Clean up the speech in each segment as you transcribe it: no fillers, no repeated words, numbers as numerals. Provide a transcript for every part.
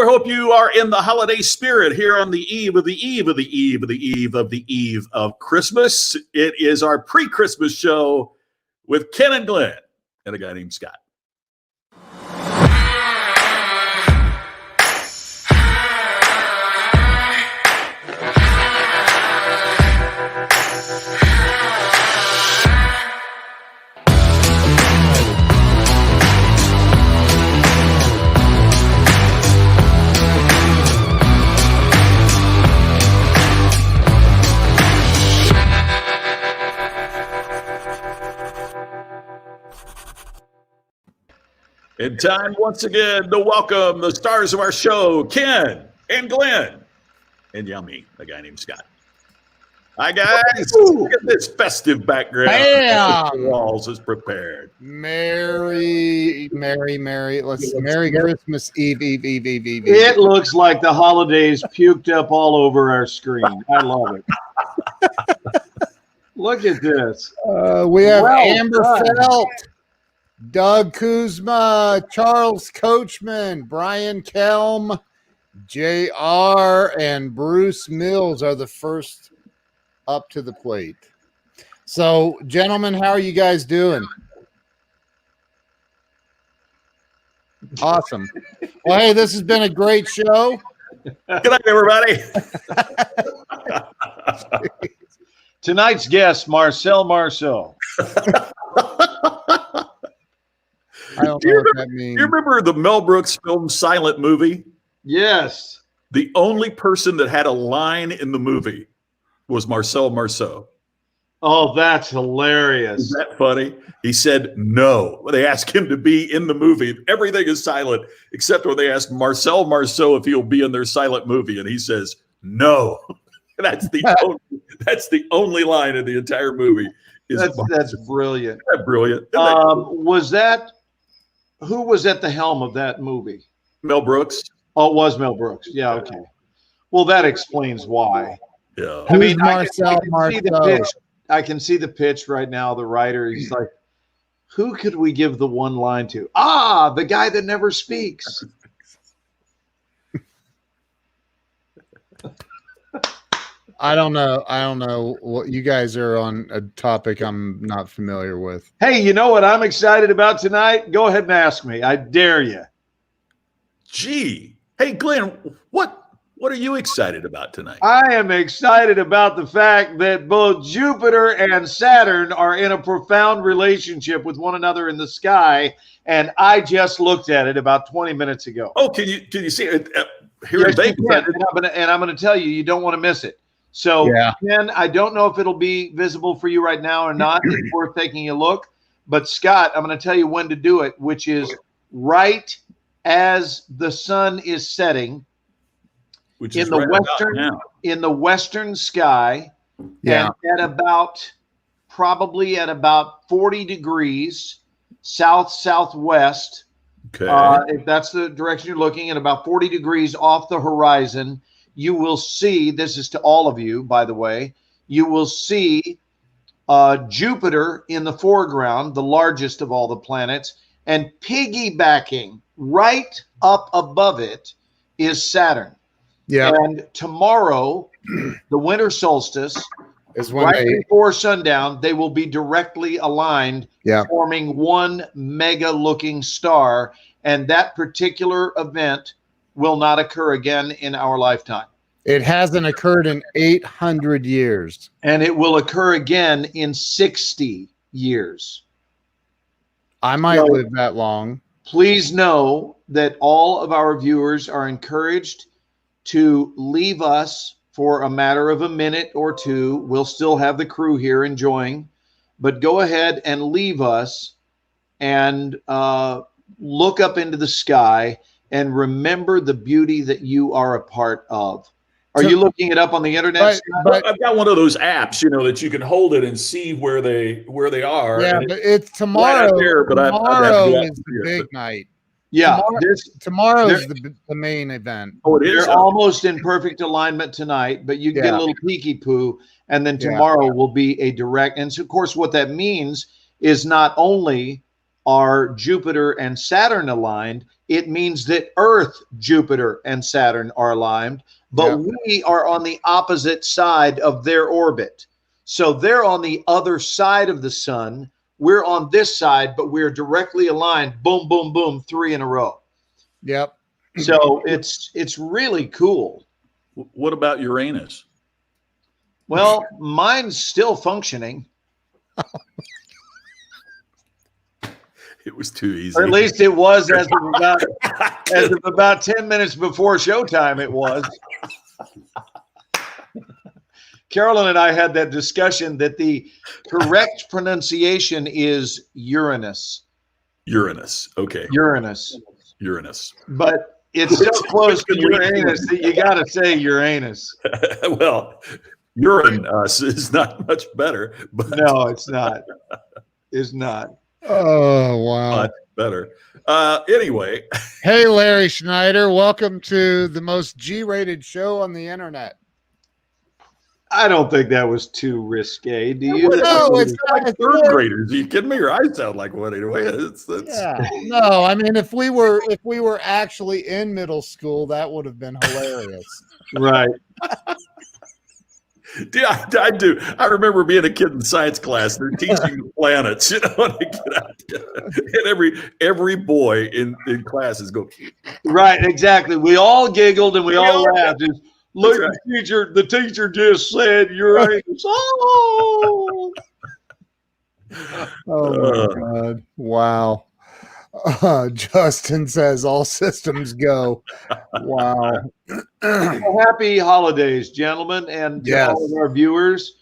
we hope you are in the holiday spirit here on the eve of the eve of the eve of the eve of the eve of Christmas. It is our pre-Christmas show with Ken and Glenn and a guy named Scott. In time once again to welcome the stars of our show, Ken and Glenn, and me, a guy named Scott. Hi guys, look at this festive background. Bam! Walls is prepared. Merry Christmas Eve. It looks like the holidays puked up all over our screen. I love it. Look at this. We have Amber Felt, Doug Kuzma, Charles Coachman, Brian Kelm, JR, and Bruce Mills are the first up to the plate. So, gentlemen, how are you guys doing? Awesome. Well, hey, this has been a great show. Good night, everybody. Tonight's guest, Marcel Marceau. I don't know what that means. You remember the Mel Brooks film Silent Movie? Yes. The only person that had a line in the movie was Marcel Marceau. Oh, that's hilarious. Is that funny? He said no. They asked him to be in the movie. Everything is silent except when they ask Marcel Marceau if he'll be in their silent movie, and he says no. That's the only line in the entire movie. That's brilliant. Isn't that brilliant? Who was at the helm of that movie? Mel Brooks. Oh, it was Mel Brooks. Yeah, okay. Well, that explains why. Yeah. I mean, Marcel Marceau? I can see the pitch right now. The writer, he's like, who could we give the one line to? Ah, the guy that never speaks. I don't know what you guys are on a topic I'm not familiar with. Hey, you know what I'm excited about tonight? Go ahead and ask me. I dare you. Gee. Hey, Glenn, what are you excited about tonight? I am excited about the fact that both Jupiter and Saturn are in a profound relationship with one another in the sky, and I just looked at it about 20 minutes ago. Oh, can you see it? Here Yes, in Vegas. I'm going to tell you, you don't want to miss it. So, Yeah. Ken, I don't know if it'll be visible for you right now or not. It's worth taking a look. But, Scott, I'm going to tell you when to do it, which is right as the sun is setting, Which is in the right about western now. in the western sky, Yeah. and probably at about 40 degrees southwest. Okay. If that's the direction you're looking, at about 40 degrees off the horizon, you will see, this is to all of you, by the way, you will see Jupiter in the foreground, the largest of all the planets, and piggybacking right up above it is Saturn. Yeah. And tomorrow, the winter solstice, Is when right before sundown, they will be directly aligned, Yeah. forming one mega-looking star. And that particular event will not occur again in our lifetime. It hasn't occurred in 800 years. And it will occur again in 60 years. I might So- live that long. Please know that all of our viewers are encouraged to leave us for a matter of a minute or two. We'll still have the crew here enjoying, but go ahead and leave us and look up into the sky and remember the beauty that you are a part of. Are you looking it up on the internet? But I've got one of those apps, that you can hold it and see where they are. yeah, and but it's tomorrow. right out there, but I'd have to Tomorrow go out is and the see it, big night. Yeah, Tomorrow there- is the main event. Oh, it is. they're almost in perfect alignment tonight, but you can get Yeah. a little peeky poo, and then Yeah. tomorrow will be a direct. And so, of course, what that means is not only are Jupiter and Saturn aligned, it means that Earth, Jupiter, and Saturn are aligned, but we are on the opposite side of their orbit. So they're on the other side of the sun. We're on this side, but we're directly aligned. Boom, boom, boom, 3 in a row. Yep. So it's really cool. What about Uranus? Well, mine's still functioning. It was too easy. Or at least it was as of about 10 minutes before showtime it was. Carolyn and I had that discussion that the correct pronunciation is Uranus. Uranus. Okay. Uranus. Uranus. But it's so close to Uranus that you got to say Uranus. Well, Uranus is not much better, but No, it's not. It's not. Oh, wow. much better. Anyway, Hey, Larry Schneider. Welcome to the most G-rated show on the internet. I don't think that was too risque. Do you? No, it's like not. third graders. Are you kidding me? Or I sound like one anyway. Yeah. No, I mean, if we were actually in middle school, that would have been hilarious. Right. Yeah, I do. I remember being a kid in science class. They're teaching the planets, you know, and, and every boy in class is going. Right, exactly. We all giggled and we all laughed. Just, look, right. the teacher just said Uranus. Oh, Oh my God. Wow. Justin says all systems go. Wow. happy holidays, gentlemen, and to Yes. all of our viewers.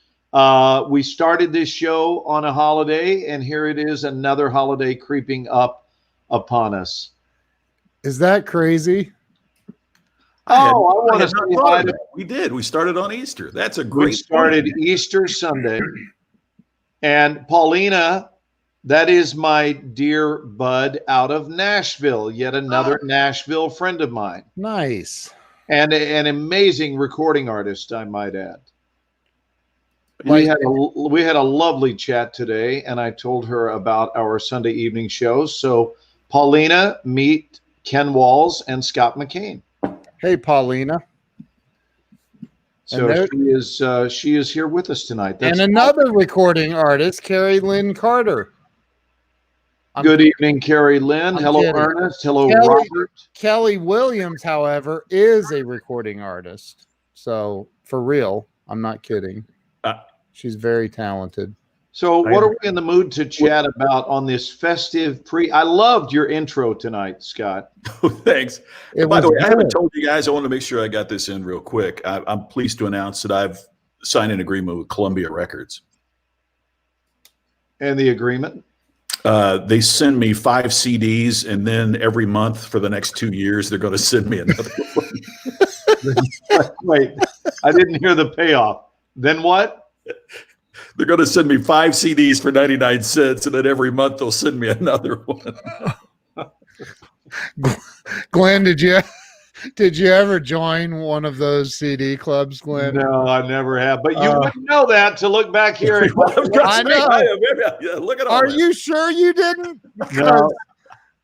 We started this show on a holiday, and here it is, another holiday creeping up upon us. Is that crazy? I want to had not say thought hi of to. that. We did. We started on Easter. That's a We great. started point. Easter Sunday, and Paulina, that is my dear bud out of Nashville, yet another Nashville friend of mine, Nice. and an amazing recording artist, I might add. Like- We had a lovely chat today, and I told her about our Sunday evening shows. So, Paulina, meet Ken Walls and Scott McCain. Hey, Paulina. So And she is here with us tonight. That's and another recording artist, Carrie Lynn Carter. good evening, Carrie Lynn. I'm Hello, kidding. Ernest. Hello, Kelly- Robert. Kelly Williams, however, is a recording artist. So, for real, I'm not kidding. She's very talented. So, what are we in the mood to chat about on this festive I loved your intro tonight, Scott. Thanks. It By the was way, I haven't good. told you guys. I want to make sure I got this in real quick. I'm pleased to announce that I've signed an agreement with Columbia Records. And the agreement? They send me 5 CDs, and then every month for the next 2 years, they're going to send me another one. Wait, I didn't hear the payoff. Then what? They're going to send me 5 CDs for 99 cents, and then every month they'll send me another one. Glenn, did you ever join one of those CD clubs, Glenn? No, I never have. But you wouldn't know that to look back here. I know. Yeah, look at all Are that. you sure you didn't? Because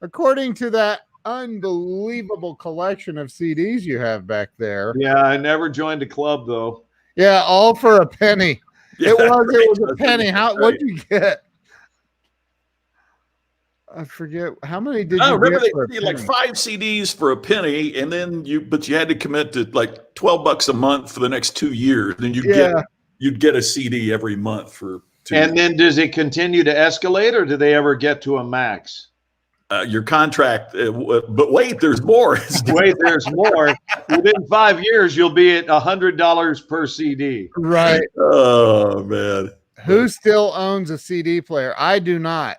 according to that unbelievable collection of CDs you have back there, Yeah, I never joined a club though. yeah, all for a penny. Yeah, It was right. a penny. Right. What'd you get? I forget how many did I you remember get they for a gave you like penny? 5 CDs for a penny, and then you had to commit to like $12 a month for the next 2 years. Then you'd get a CD every month for 2 years. And then does it continue to escalate, or do they ever get to a max? Your contract, but wait, there's more. Wait, there's more. Within 5 years, you'll be at $100 per CD. Right. Oh man, Who still owns a CD player? I do not.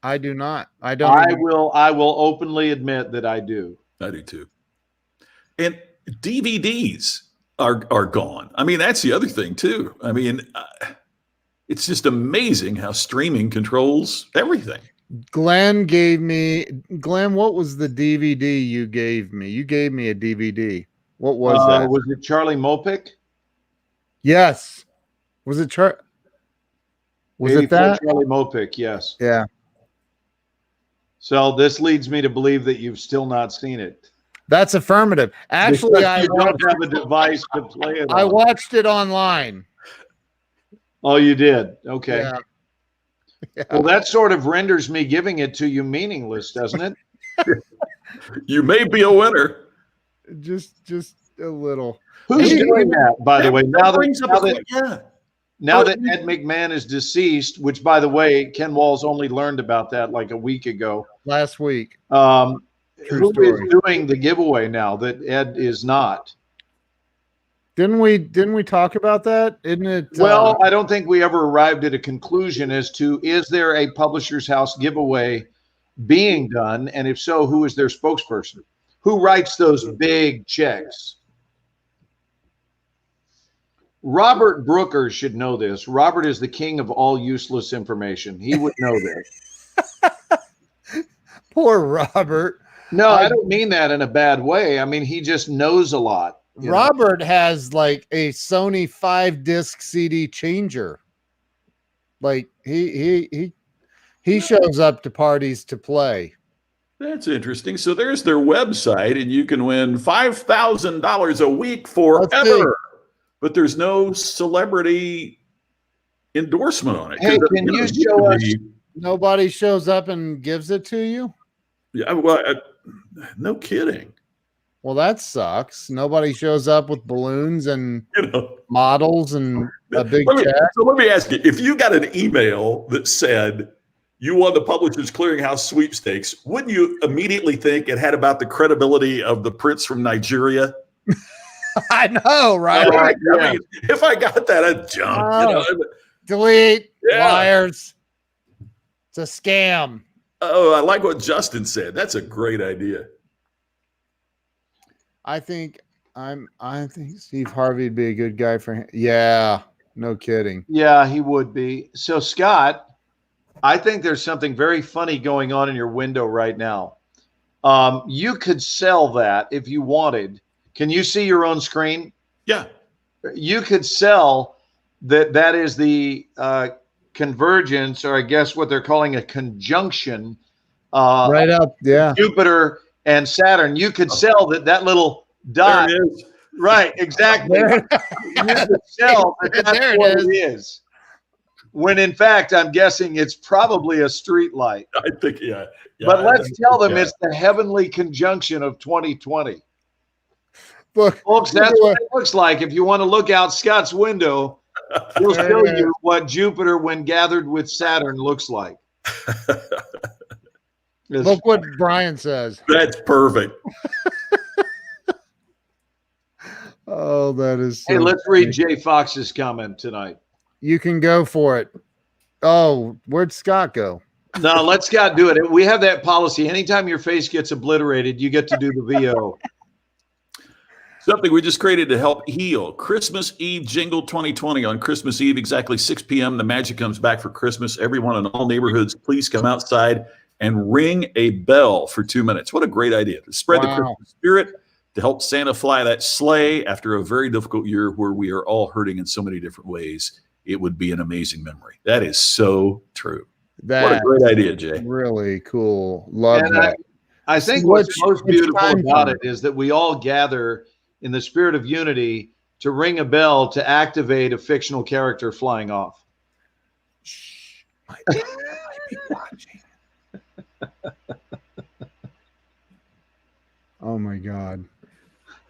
I do not. I don't. I even- will openly admit that I do. I do too. And DVDs are gone. I mean, that's the other thing too. I mean, it's just amazing how streaming controls everything. Glenn, what was the DVD you gave me? You gave me a DVD. What was that? Was it Charlie Mopic? Yes. Was it Was it 84 that? Charlie Mopic, yes. Yeah. So this leads me to believe that you've still not seen it. That's affirmative. Actually, Because you don't have a device to play it I on. watched it online. Oh, you did? Okay. Yeah. Yeah. Well, that sort of renders me giving it to you meaningless, doesn't it? You may be a winner. Just a little. Who's Hey, doing that, by the way? Now brings up that yeah. Now that Ed McMahon is deceased, which, by the way, Ken Walls only learned about that like a week ago. Last week. Who story. is doing the giveaway now that Ed is not? Didn't we talk about that? Isn't it? Well, I don't think we ever arrived at a conclusion as to is there a Publishers House giveaway being done, and if so, who is their spokesperson? Who writes those big checks? Robert Brooker should know this. Robert is the king of all useless information. He would know this. Poor Robert. No, I don't mean that in a bad way. I mean, he just knows a lot. Robert has like a Sony 5-disc CD changer. Like he shows up to parties to play. That's interesting. So there's their website, and you can win $5,000 a week forever. But there's no celebrity endorsement on it. Hey, can you show us? Nobody shows up and gives it to you? Yeah, well, no kidding. Well, that sucks. Nobody shows up with balloons and models and a big check. So let me ask you, if you got an email that said you won the Publishers Clearinghouse sweepstakes, wouldn't you immediately think it had about the credibility of the prince from Nigeria? I know, right? I mean, if I got that, I'd jump. Delete. Liars. It's a scam. Oh, I like what Justin said. That's a great idea. I think Steve Harvey would be a good guy for him. Yeah, no kidding. Yeah, he would be. So, Scott, I think there's something very funny going on in your window right now. You could sell that if you wanted. Can you see your own screen? Yeah. You could sell that. That is the convergence, or I guess what they're calling a conjunction. Right up, yeah. Jupiter and Saturn. You could sell that little dot. There it is. Right, exactly. You could sell that's There what it it is. When in fact, I'm guessing it's probably a street light. I think, yeah. But let's tell them it's the heavenly conjunction of 2020. Look, Folks, that's what it looks like. If you want to look out Scott's window, he'll show you what Jupiter, when gathered with Saturn, looks like. Look what Brian says. That's perfect. Oh, that is. Hey, let's read Jay Fox's comment tonight. You can go for it. Oh, where'd Scott go? No, let Scott do it. We have that policy. Anytime your face gets obliterated, you get to do the VO. Something we just created to help heal. Christmas Eve Jingle 2020 on Christmas Eve, exactly 6 p.m. The magic comes back for Christmas. Everyone in all neighborhoods, please come outside and ring a bell for 2 minutes. What a great idea to spread the Christmas spirit, to help Santa fly that sleigh after a very difficult year where we are all hurting in so many different ways. It would be an amazing memory. That is so true. What a great idea, Jay. Really cool. Love that. I think what's most beautiful about it is that we all gather in the spirit of unity to ring a bell to activate a fictional character flying off. Shh. I might be watching. Oh my God.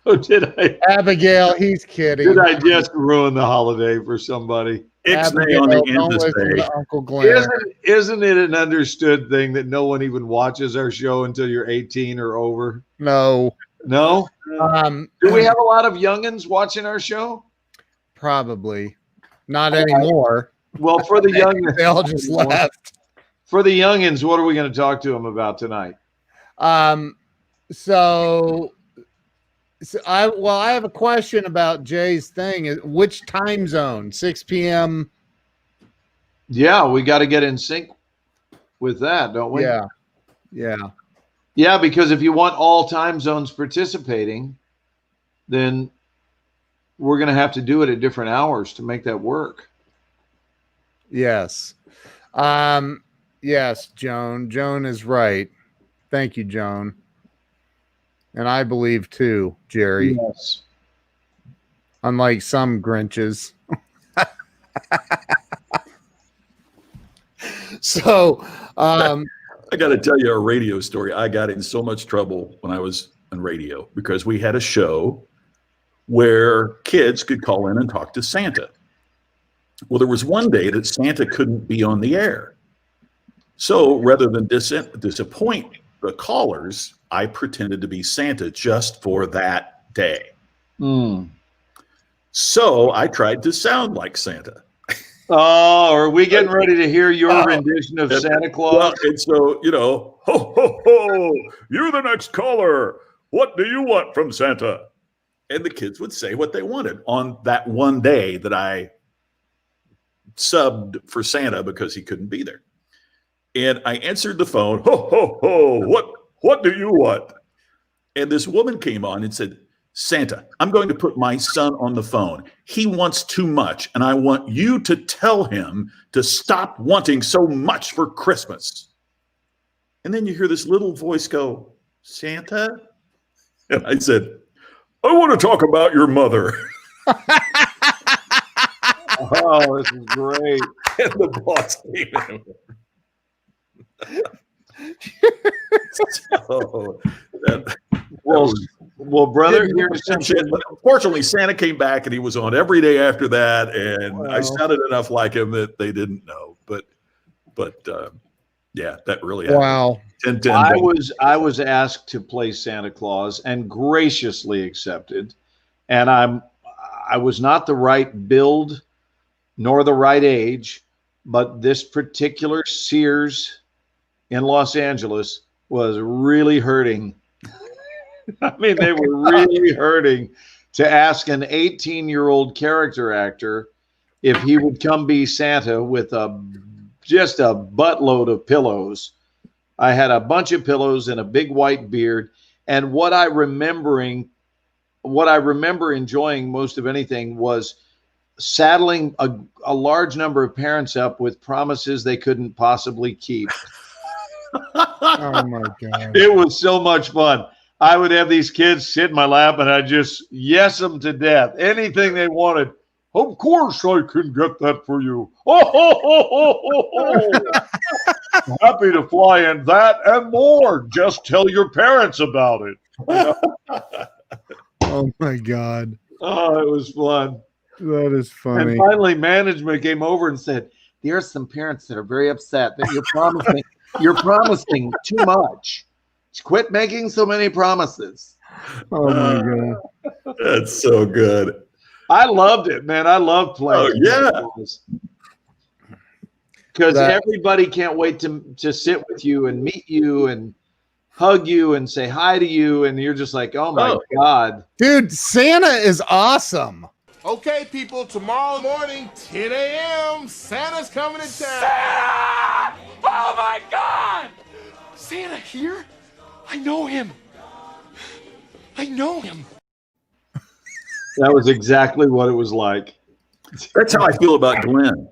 Oh, did I? Abigail, he's kidding. Did I just ruin the holiday for somebody? Ixnay on the end to say. Uncle Glenn. Isn't it an understood thing that no one even watches our show until you're 18 or over? No. No? Do we have a lot of youngins watching our show? Probably. Not anymore. Well, for the youngins. They all just left. For the youngins, what are we going to talk to them about tonight? So I have a question about Jay's thing. Which time zone? 6 p.m. Yeah, we got to get in sync with that, don't we? Yeah. Yeah. Yeah, because if you want all time zones participating, then we're going to have to do it at different hours to make that work. Yes. Yes, Joan. Joan is right. Thank you, Joan. And I believe too, Jerry. Yes. Unlike some Grinches. So, I got to tell you a radio story. I got in so much trouble when I was in radio because we had a show where kids could call in and talk to Santa. Well, there was one day that Santa couldn't be on the air. So rather than disappoint the callers, I pretended to be Santa just for that day. Mm. So I tried to sound like Santa. Oh, are we getting ready to hear your rendition of Santa Claus? Well, and so, ho, ho, ho, you're the next caller. What do you want from Santa? And the kids would say what they wanted on that one day that I subbed for Santa because he couldn't be there. And I answered the phone, ho, ho, ho, what do you want? And this woman came on and said, Santa, I'm going to put my son on the phone. He wants too much, and I want you to tell him to stop wanting so much for Christmas. And then you hear this little voice go, Santa? And I said, I want to talk about your mother. Oh, this is great. And the boss came in. So that Well, brother, here's something. Fortunately, Santa came back and he was on every day after that, and I sounded enough like him that they didn't know. But yeah, that really happened. wow. 10, I was asked to play Santa Claus and graciously accepted, and I was not the right build nor the right age, but this particular Sears in Los Angeles was really hurting. I mean, they were really hurting to ask an 18-year-old character actor if he would come be Santa with just a buttload of pillows. I had a bunch of pillows and a big white beard. And what I remember enjoying most of anything was saddling a large number of parents up with promises they couldn't possibly keep. Oh my God. It was so much fun. I would have these kids sit in my lap and I'd just yes them to death. Anything they wanted. Of course I can get that for you. Happy to fly in that and more. Just tell your parents about it. Oh my God. Oh, it was fun. That is funny. And finally management came over and said, there are some parents that are very upset that you're promising too much. Quit making so many promises. Oh my God. That's so good. I loved it, man. I love playing. Oh, yeah. Because everybody can't wait to sit with you and meet you and hug you and say hi to you. And you're just like, oh my God. Dude, Santa is awesome. Okay, people, tomorrow morning, 10 a.m., Santa's coming to town. Santa! Oh my God! Santa here? I know him. I know him. That was exactly what it was like. That's how I feel about Glenn.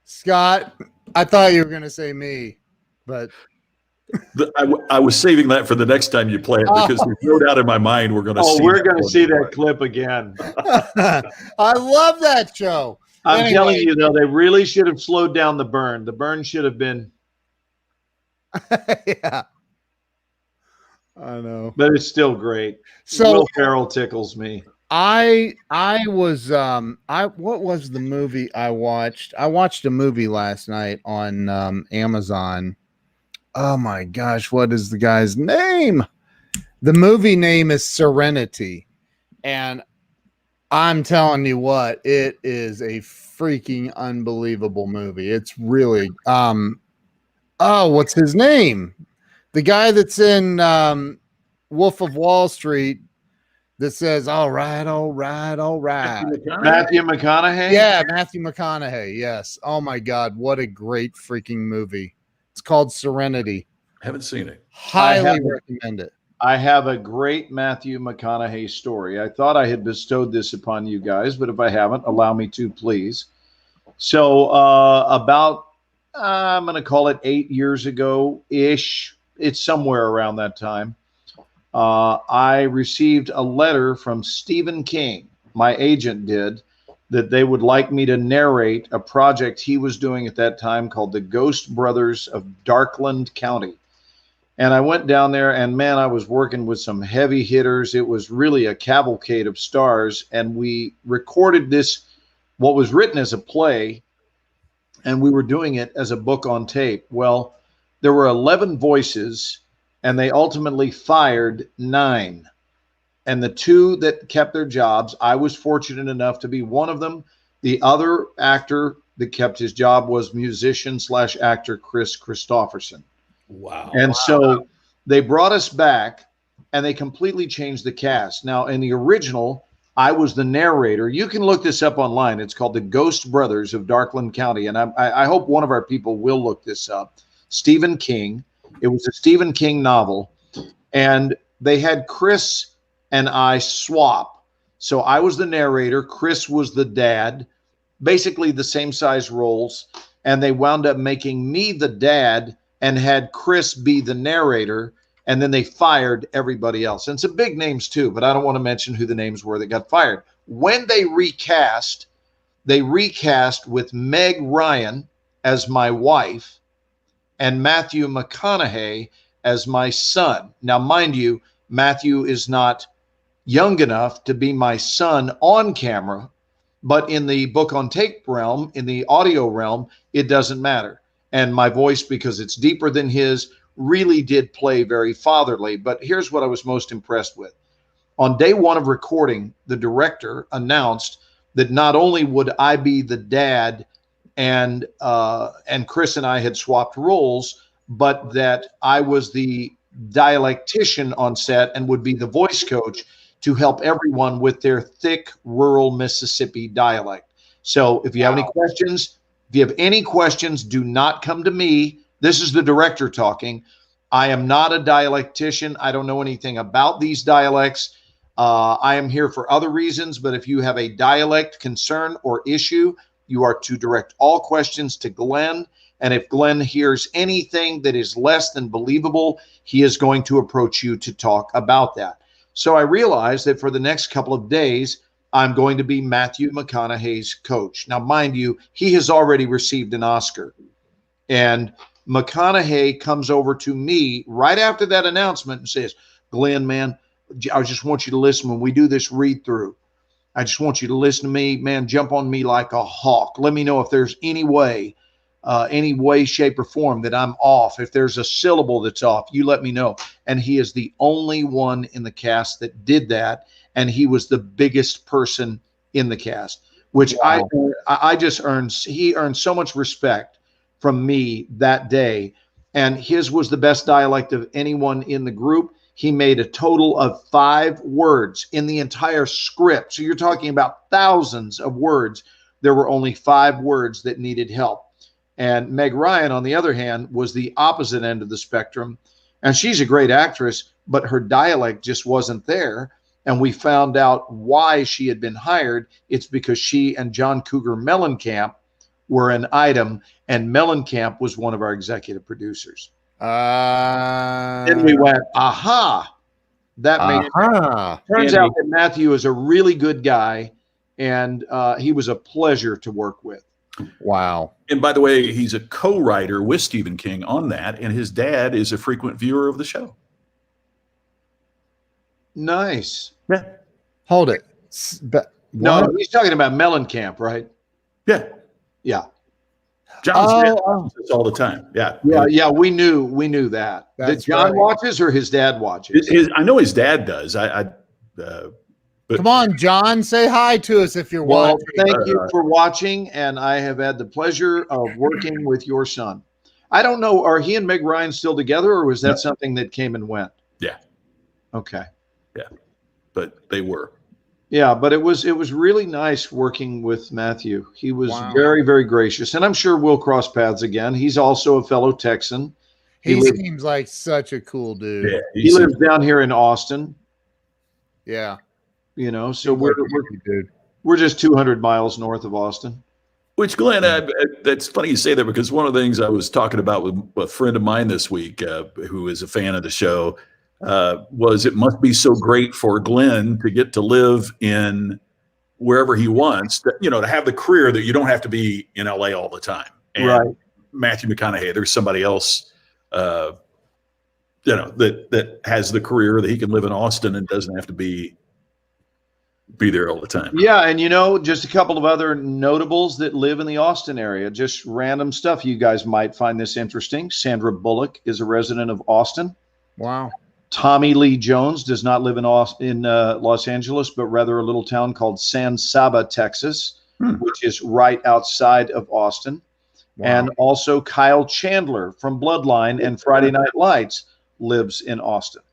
Scott, I thought you were going to say me, but I was saving that for the next time you play it because there's no doubt in my mind we're going to see. Oh, we're going to see that clip again. I love that show. I'm telling you, though, they really should have slowed down the burn. The burn should have been. Yeah. I know. But it's still great. So Will Ferrell tickles me. I was what was the movie I watched? I watched a movie last night on Amazon. Oh my gosh, what is the guy's name? The movie name is Serenity. And I'm telling you what, it is a freaking unbelievable movie. It's really what's his name? The guy that's in Wolf of Wall Street that says, all right, all right, all right. Matthew McConaughey? Yeah, Matthew McConaughey. Yes. Oh my God. What a great freaking movie. It's called Serenity. Haven't seen it. Highly recommend it. I have a great Matthew McConaughey story. I thought I had bestowed this upon you guys, but if I haven't, allow me to, please. So about I'm going to call it 8 years ago ish. It's somewhere around that time. I received a letter from Stephen King, my agent did, that they would like me to narrate a project he was doing at that time called The Ghost Brothers of Darkland County. And I went down there, and man, I was working with some heavy hitters. It was really a cavalcade of stars. And we recorded this, what was written as a play, and we were doing it as a book on tape. Well, there were 11 voices, and they ultimately fired 9. And the 2 that kept their jobs, I was fortunate enough to be one of them. The other actor that kept his job was musician/actor Chris Christopherson. Wow. And so they brought us back, and they completely changed the cast. Now, in the original, I was the narrator. You can look this up online. It's called The Ghost Brothers of Darkland County. And I hope one of our people will look this up. Stephen King. It was a Stephen King novel. And they had Chris and I swap. So I was the narrator. Chris was the dad. Basically the same size roles. And they wound up making me the dad and had Chris be the narrator, and then they fired everybody else. And some big names too, but I don't want to mention who the names were that got fired. When they recast with Meg Ryan as my wife and Matthew McConaughey as my son. Now, mind you, Matthew is not young enough to be my son on camera, but in the book on tape realm, in the audio realm, it doesn't matter. And my voice, because it's deeper than his, really did play very fatherly. But here's what I was most impressed with. On day 1 of recording, the director announced that not only would I be the dad and Chris and I had swapped roles, but that I was the dialectician on set and would be the voice coach to help everyone with their thick rural Mississippi dialect. So if you have any questions, do not come to me. This is the director talking. I am not a dialectician. I don't know anything about these dialects. I am here for other reasons, but if you have a dialect concern or issue, you are to direct all questions to Glenn. And if Glenn hears anything that is less than believable, he is going to approach you to talk about that. So I realized that for the next couple of days, I'm going to be Matthew McConaughey's coach. Now, mind you, he has already received an Oscar. And McConaughey comes over to me right after that announcement and says, Glenn, man, I just want you to listen when we do this read through. I just want you to listen to me, man, jump on me like a hawk. Let me know if there's any way, shape, or form that I'm off. If there's a syllable that's off, you let me know. And he is the only one in the cast that did that. And he was the biggest person in the cast, which wow. He earned so much respect from me that day. And his was the best dialect of anyone in the group. He made a total of 5 words in the entire script. So you're talking about thousands of words. There were only 5 words that needed help. And Meg Ryan, on the other hand, was the opposite end of the spectrum. And she's a great actress, but her dialect just wasn't there. And we found out why she had been hired. It's because she and John Cougar Mellencamp were an item, and Mellencamp was one of our executive producers. Then we went, aha. That made it. Turns out that Matthew is a really good guy, and he was a pleasure to work with. Wow. And by the way, he's a co-writer with Stephen King on that, and his dad is a frequent viewer of the show. Nice. Yeah. Hold it. No, he's talking about Mellencamp, right? Yeah. Yeah. John's watches this all the time. Yeah. Yeah. We knew that. That's Did John right. watches or his dad watches? I know his dad does. But come on, John, say hi to us if you're Well, watching. thank you for watching, and I have had the pleasure of working with your son. I don't know, are he and Meg Ryan still together, or was that something that came and went? Yeah. Okay. Yeah. But they were. Yeah, but it was really nice working with Matthew. He was Wow. very, very gracious, and I'm sure we'll cross paths again. He's also a fellow Texan. He seems like such a cool dude. Yeah. He lives down here in Austin. Yeah. So Seems like a good dude. we're just 200 miles north of Austin. Which, Glenn, that's funny you say that, because one of the things I was talking about with a friend of mine this week, who is a fan of the show, was it must be so great for Glenn to get to live in wherever he wants, to have the career that you don't have to be in LA all the time. And Right. Matthew McConaughey, there's somebody else, that has the career that he can live in Austin and doesn't have to be there all the time. Yeah, and just a couple of other notables that live in the Austin area, just random stuff. You guys might find this interesting. Sandra Bullock is a resident of Austin. Wow. Tommy Lee Jones does not live in Los Angeles, but rather a little town called San Saba, Texas, which is right outside of Austin. Wow. And also Kyle Chandler from Bloodline and Friday Night Lights lives in Austin.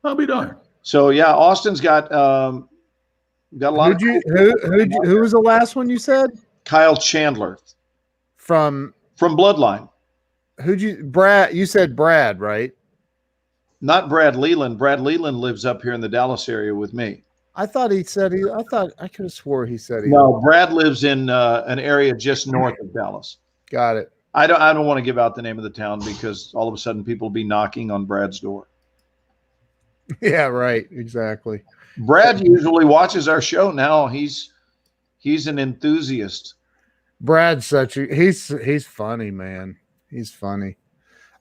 I'll be darned. So yeah, Austin's got a lot. Who was the last one you said? Kyle Chandler From Bloodline. Brad? You said Brad, right? Not Brad Leland. Brad Leland lives up here in the Dallas area with me. I thought he said I could have swore he said he. No, Brad lives in an area just north of Dallas. Got it. I don't want to give out the name of the town because all of a sudden people will be knocking on Brad's door. Yeah, right. Exactly. Brad usually watches our show now. He's an enthusiast. Brad's he's funny, man. He's funny.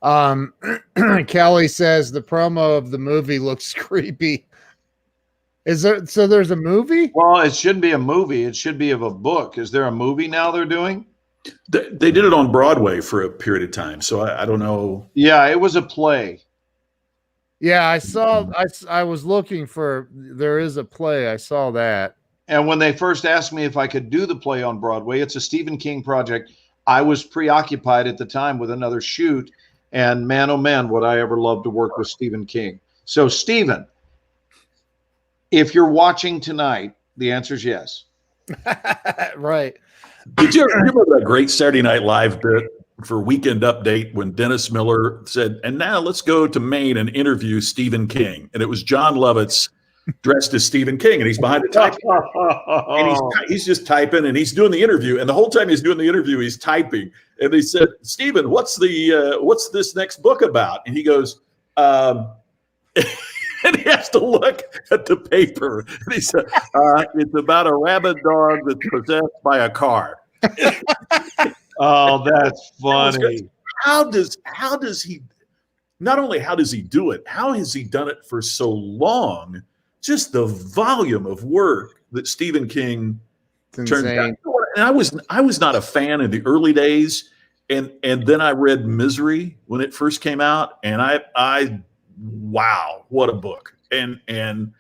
Kelly says the promo of the movie looks creepy. There's a movie? Well, it shouldn't be a movie. It should be of a book. Is there a movie now they're doing? They did it on Broadway for a period of time, so I don't know. Yeah, it was a play. Yeah, I saw. I was looking for. There is a play. I saw that. And when they first asked me if I could do the play on Broadway, it's a Stephen King project. I was preoccupied at the time with another shoot, and man, oh man, would I ever love to work with Stephen King. So, Stephen, if you're watching tonight, the answer is yes. Right. Did you remember that great Saturday Night Live bit for Weekend Update when Dennis Miller said, "And now let's go to Maine and interview Stephen King"? And it was John Lovitz dressed as Stephen King, and he's behind the type, and he's just typing, and he's doing the interview, and the whole time he's doing the interview, he's typing. And they said, "Stephen, what's this next book about?" And he goes, and he has to look at the paper, and he said, "It's about a rabid dog that's possessed by a car." Oh, that's funny. How does he? Not only how does he do it? How has he done it for so long? Just the volume of work that Stephen King turned down. And I was not a fan in the early days, and then I read Misery when it first came out, and I wow, what a book! And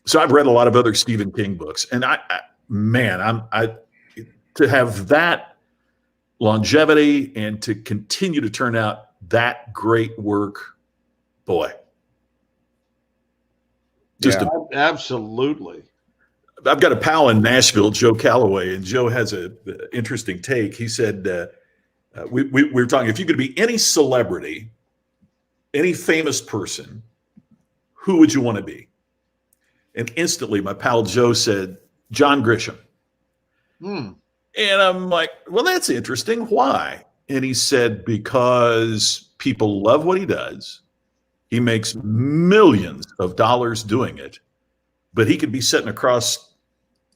so I've read a lot of other Stephen King books, and I to have that longevity and to continue to turn out that great work, boy. Absolutely. I've got a pal in Nashville, Joe Calloway, and Joe has an interesting take. He said, we were talking, if you could be any celebrity, any famous person, who would you want to be? And instantly my pal Joe said, John Grisham. And I'm like, well, that's interesting. Why? And he said, because people love what he does. He makes millions of dollars doing it, but he could be sitting across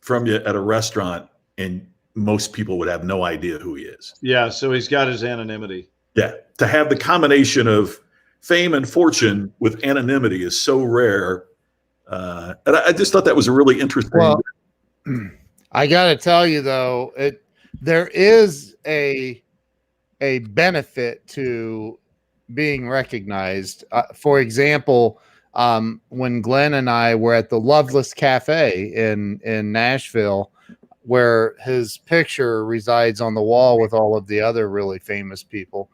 from you at a restaurant and most people would have no idea who he is. Yeah. So he's got his anonymity. Yeah. To have the combination of fame and fortune with anonymity is so rare. And I just thought that was a really interesting. Well, I got to tell you though, there is a benefit to being recognized. For example, when Glenn and I were at the Loveless Cafe in Nashville, where his picture resides on the wall with all of the other really famous people,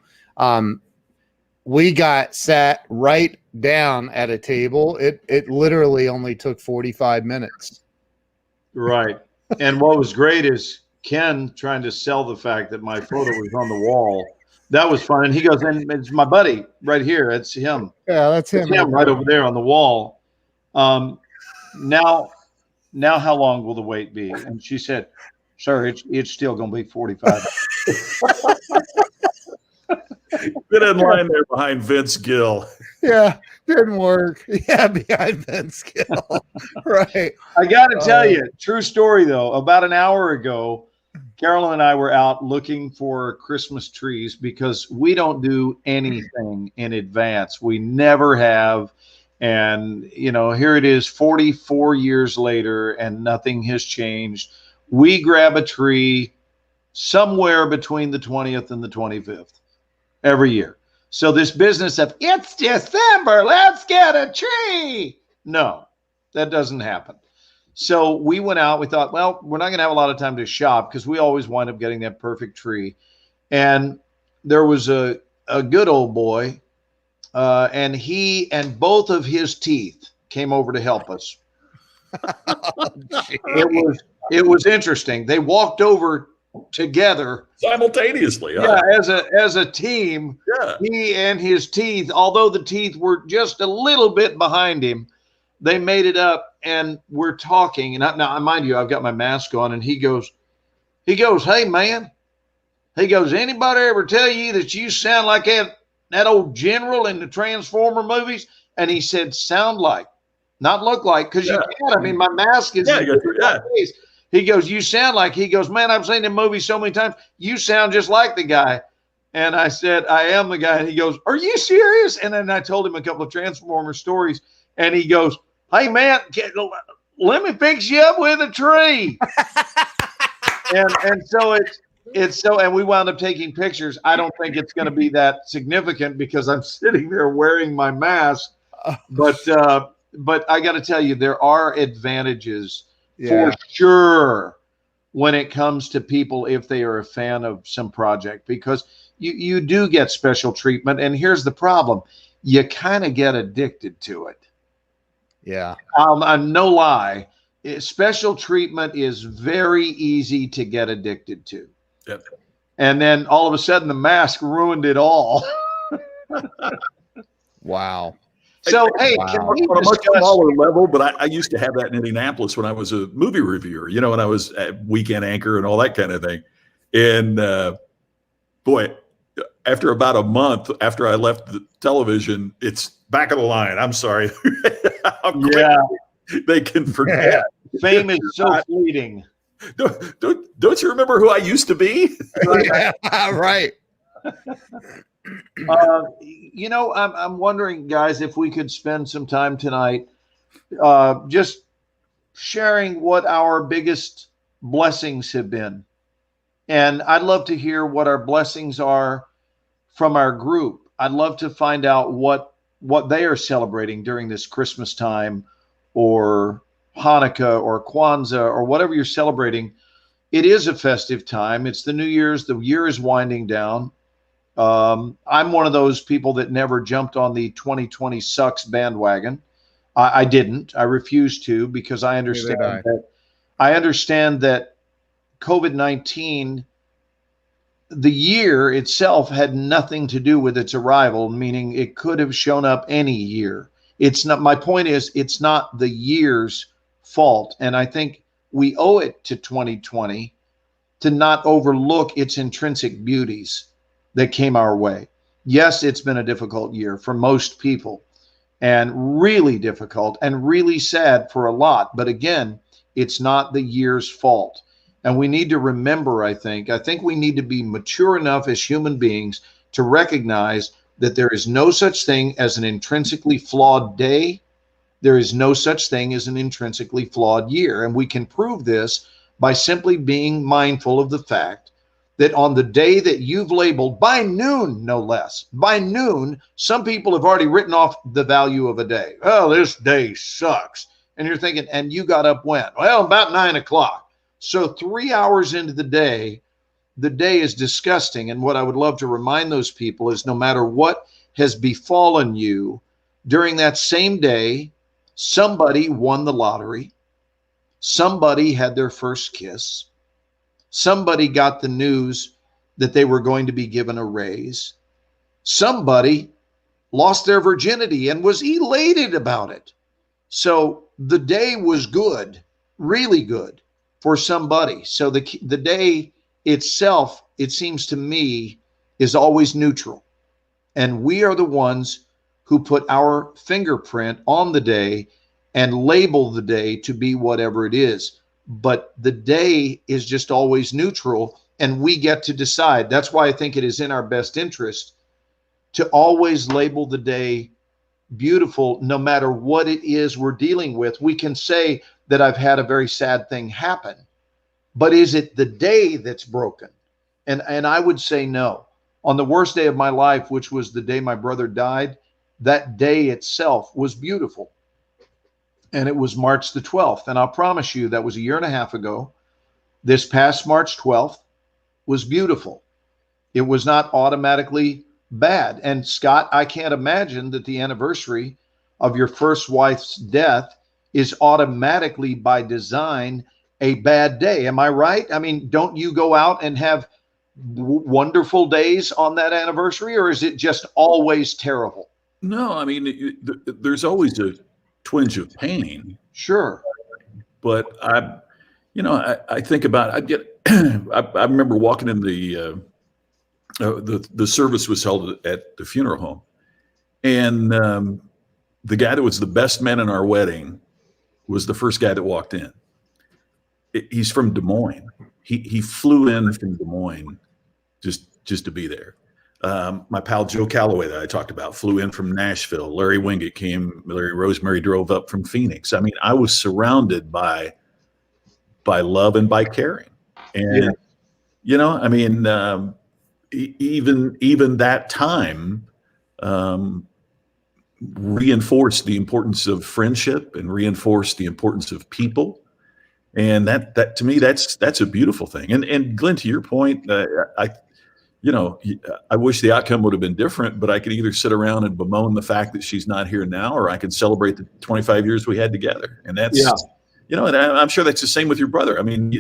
we got sat right down at a table. It literally only took 45 minutes. Right. And what was great is Ken trying to sell the fact that my photo was on the wall. That was fun. And he goes, and it's my buddy right here. It's him. Yeah, that's him. It's him right over there on the wall. Now how long will the wait be? And she said, Sir, it's still going to be 45. Been in line there behind Vince Gill. Yeah, didn't work. Yeah, behind Vince Gill. Right. I got to tell you, true story though. About an hour ago, Carolyn and I were out looking for Christmas trees because we don't do anything in advance. We never have. And, here it is 44 years later and nothing has changed. We grab a tree somewhere between the 20th and the 25th every year. So this business of it's December, let's get a tree. No, that doesn't happen. So we went out. We thought, well, we're not going to have a lot of time to shop because we always wind up getting that perfect tree. And there was a good old boy, and he and both of his teeth came over to help us. It was interesting. They walked over together Simultaneously. Yeah, as a team. Yeah. He and his teeth, although the teeth were just a little bit behind him, they made it up, and we're talking. And now, mind you, I've got my mask on, and he goes, hey, man. He goes, anybody ever tell you that you sound like that old general in the Transformer movies? And he said, sound like, not look like, because you can't. I mean, my mask is in my face. He goes, you sound like, he goes, man, I've seen the movie so many times. You sound just like the guy. And I said, I am the guy. And he goes, are you serious? And then I told him a couple of Transformer stories. And he goes, hey, man, let me fix you up with a tree. and so and we wound up taking pictures. I don't think it's going to be that significant because I'm sitting there wearing my mask. But I got to tell you, there are advantages for sure when it comes to people if they are a fan of some project, because you do get special treatment. And here's the problem. You kind of get addicted to it. Yeah. No lie. Special treatment is very easy to get addicted to. Yep. And then all of a sudden the mask ruined it all. Wow. So, hey, can we on a much discuss smaller level, but I used to have that in Indianapolis when I was a movie reviewer, when I was at weekend anchor and all that kind of thing. And boy, after about a month after I left the television, it's back of the line. I'm sorry. They can forget. Fame is so fleeting. Don't you remember who I used to be? Right. I'm wondering, guys, if we could spend some time tonight just sharing what our biggest blessings have been. And I'd love to hear what our blessings are from our group. I'd love to find out what they are celebrating during this Christmas time or Hanukkah or Kwanzaa or whatever you're celebrating. It is a festive time. It's the New Year's. The year is winding down. I'm one of those people that never jumped on the 2020 sucks bandwagon. I didn't. I refused to, because I understand that COVID-19, the year itself had nothing to do with its arrival, meaning it could have shown up any year. It's not, my point is, it's not the year's fault. And I think we owe it to 2020 to not overlook its intrinsic beauties that came our way. Yes, it's been a difficult year for most people, and really difficult and really sad for a lot. But again, it's not the year's fault. And we need to remember, I think we need to be mature enough as human beings to recognize that there is no such thing as an intrinsically flawed day. There is no such thing as an intrinsically flawed year. And we can prove this by simply being mindful of the fact that on the day that you've labeled, by noon, no less, by noon, some people have already written off the value of a day. Oh, this day sucks. And you're thinking, and you got up when? Well, about 9 o'clock. So 3 hours into the day is disgusting. And what I would love to remind those people is no matter what has befallen you during that same day, somebody won the lottery. Somebody had their first kiss. Somebody got the news that they were going to be given a raise. Somebody lost their virginity and was elated about it. So the day was good, really good. for somebody. So the day itself, it seems to me, is always neutral. And we are the ones who put our fingerprint on the day and label the day to be whatever it is. But the day is just always neutral, and we get to decide. That's why I think it is in our best interest to always label the day beautiful, no matter what it is we're dealing with. We can say that I've had a very sad thing happen, but is it the day that's broken? And I would say no. On the worst day of my life, which was the day my brother died, that day itself was beautiful. And it was March the 12th. And I'll promise you, that was a year and a half ago. This past March 12th was beautiful. It was not automatically bad. And Scott, I can't imagine that the anniversary of your first wife's death is automatically by design a bad day. Am I right? I mean, don't you go out and have wonderful days on that anniversary, or is it just always terrible? No, I mean, there's always a twinge of pain. Sure. But I think about, I remember walking in the service was held at the funeral home, and the guy that was the best man in our wedding was the first guy that walked in. He's from Des Moines. He flew in from Des Moines just to be there. My pal Joe Calloway that I talked about flew in from Nashville. Larry Wingate came. Larry Rosemary drove up from Phoenix. I mean, I was surrounded by love and by caring. And I mean, even that time reinforced the importance of friendship and reinforced the importance of people. And that to me, that's a beautiful thing. And Glenn, to your point, I wish the outcome would have been different, but I could either sit around and bemoan the fact that she's not here now, or I could celebrate the 25 years we had together. And that's, and I'm sure that's the same with your brother. I mean,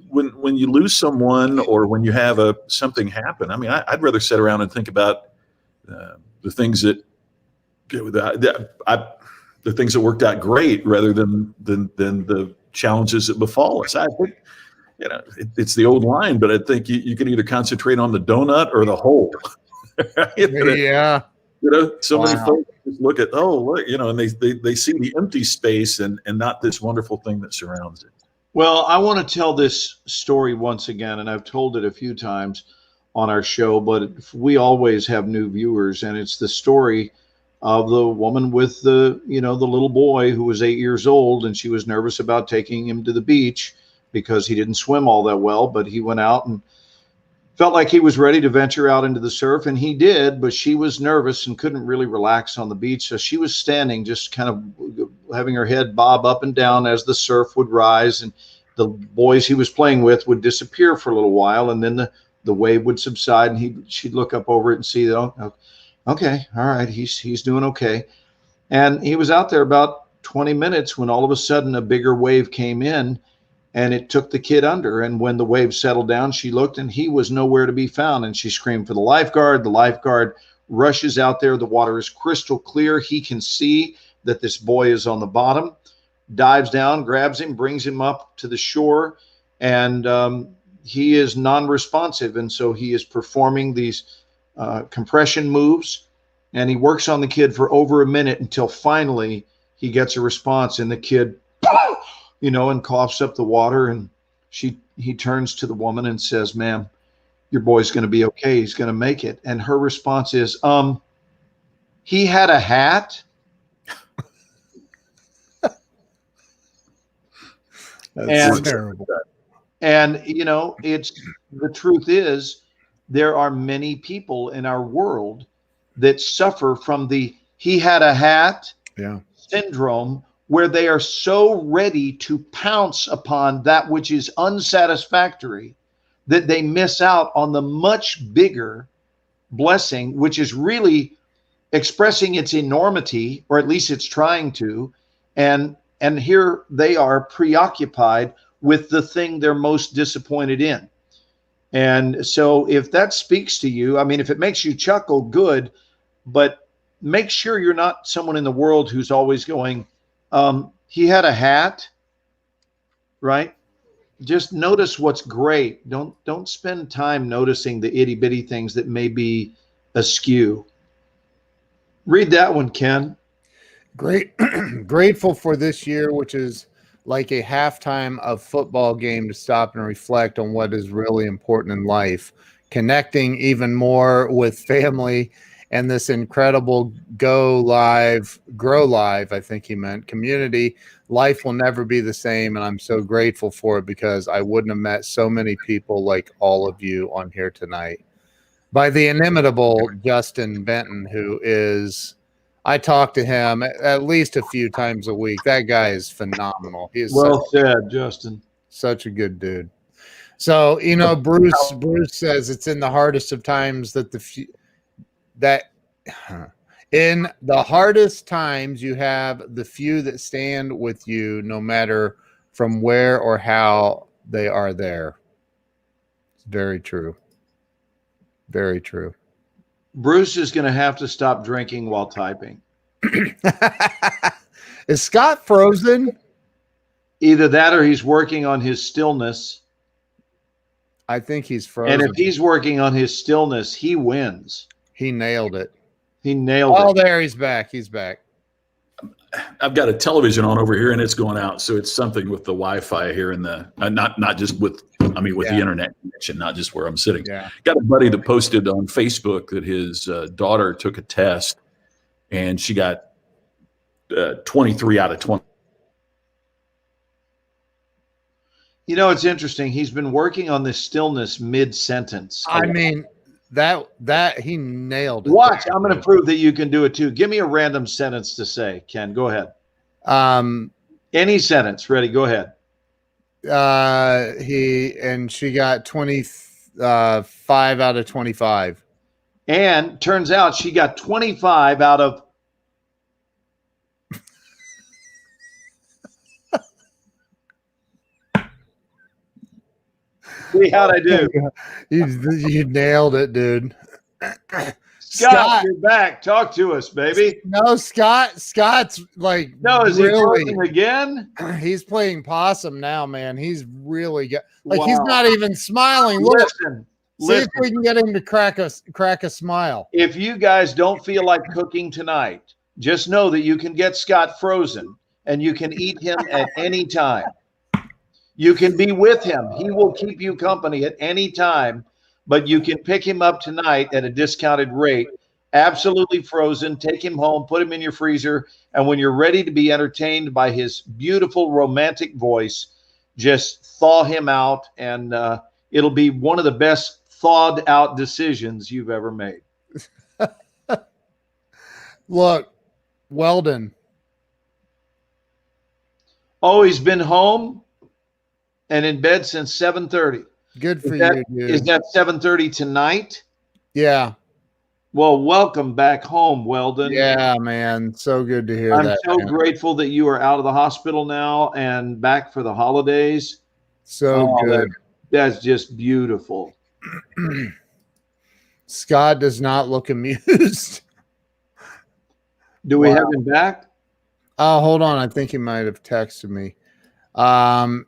when you lose someone or when you have something happen, I mean, I'd rather sit around and think about the things that the things that worked out great rather than the challenges that befall us. I think, it's the old line, but I think you can either concentrate on the donut or the hole. Yeah. So many folks just look at, and they see the empty space and not this wonderful thing that surrounds it. Well, I want to tell this story once again, and I've told it a few times on our show, but we always have new viewers, and it's the story of the woman with the little boy who was 8 years old, and she was nervous about taking him to the beach because he didn't swim all that well, but he went out and felt like he was ready to venture out into the surf, and he did, but she was nervous and couldn't really relax on the beach. So she was standing, just kind of having her head bob up and down as the surf would rise, and the boys he was playing with would disappear for a little while, and then the wave would subside, and she'd look up over it and see that, okay, all right, he's doing okay. And he was out there about 20 minutes when all of a sudden a bigger wave came in, and it took the kid under. And when the wave settled down, she looked, and he was nowhere to be found. And she screamed for the lifeguard. The lifeguard rushes out there. The water is crystal clear. He can see that this boy is on the bottom, dives down, grabs him, brings him up to the shore, and he is non-responsive. And so he is performing these compression moves, and he works on the kid for over a minute until finally he gets a response, and the kid and coughs up the water, and he turns to the woman and says, "Ma'am, your boy's going to be okay. He's going to make it." And her response is, he had a hat. That's terrible. And, it's the truth is there are many people in our world that suffer from the "he had a hat" syndrome, where they are so ready to pounce upon that which is unsatisfactory that they miss out on the much bigger blessing, which is really expressing its enormity, or at least it's trying to. And here they are preoccupied with the thing they're most disappointed in. And so if that speaks to you, I mean, if it makes you chuckle, good, but make sure you're not someone in the world who's always going, he had a hat. right? Just notice what's great. Don't spend time noticing the itty bitty things that may be askew. Read that one, Ken. Great, grateful for this year, which is like a halftime of football game to stop and reflect on what is really important in life, connecting even more with family and this incredible grow live, I think he meant, community. Life will never be the same, and I'm so grateful for it because I wouldn't have met so many people like all of you on here tonight. By the inimitable Justin Benton, who is, I talk to him at least a few times a week. That guy is phenomenal. He is Well said, Justin. such a good dude. So, you know, Bruce says it's in the hardest of times that in the hardest times you have the few that stand with you no matter from where or how they are there. It's very true. Very true. Bruce is going to have to stop drinking while typing. Is Scott frozen? Either that or he's working on his stillness. I think he's frozen. And if he's working on his stillness, he wins. He nailed it. He nailed Oh, it. there he's back. He's back. I've got a television on over here and it's going out. So it's something with the Wi-Fi here in the, not just with, I mean, with the internet connection, not just where I'm sitting. Yeah. Got a buddy that posted on Facebook that his daughter took a test and she got 23 out of 20. You know, it's interesting. He's been working on this stillness mid-sentence. I mean, that he nailed it. Watch. I'm going to prove that you can do it too. Give me a random sentence to say, Ken. Go ahead. Any sentence. Ready? Go ahead. She got 25 out of 25. And turns out she got 25 out of. See, how'd I do? You nailed it, dude. Scott, you're back. Talk to us, baby. No, Scott's like, no, is really, he frozen again? He's playing possum now, man. He's really got, like, Wow. he's not even smiling. Look, Listen, see if we can get him to crack a smile. if you guys don't feel like cooking tonight, just know that you can get Scott frozen and you can eat him at any time. You can be with him. He will keep you company at any time, but you can pick him up tonight at a discounted rate, absolutely frozen. Take him home, put him in your freezer, and when you're ready to be entertained by his beautiful romantic voice, just thaw him out, and it'll be one of the best thawed out decisions you've ever made. Look, Weldon. Oh, he's been home and in bed since 7:30. Good for you, dude. Is that 7:30 tonight? Yeah. Well, welcome back home, Weldon. Yeah, man. So good to hear I'm that. so man. grateful that you are out of the hospital now and back for the holidays. So good. That's just beautiful. Scott does not look amused. Do we have him back? Oh, hold on. I think he might have texted me.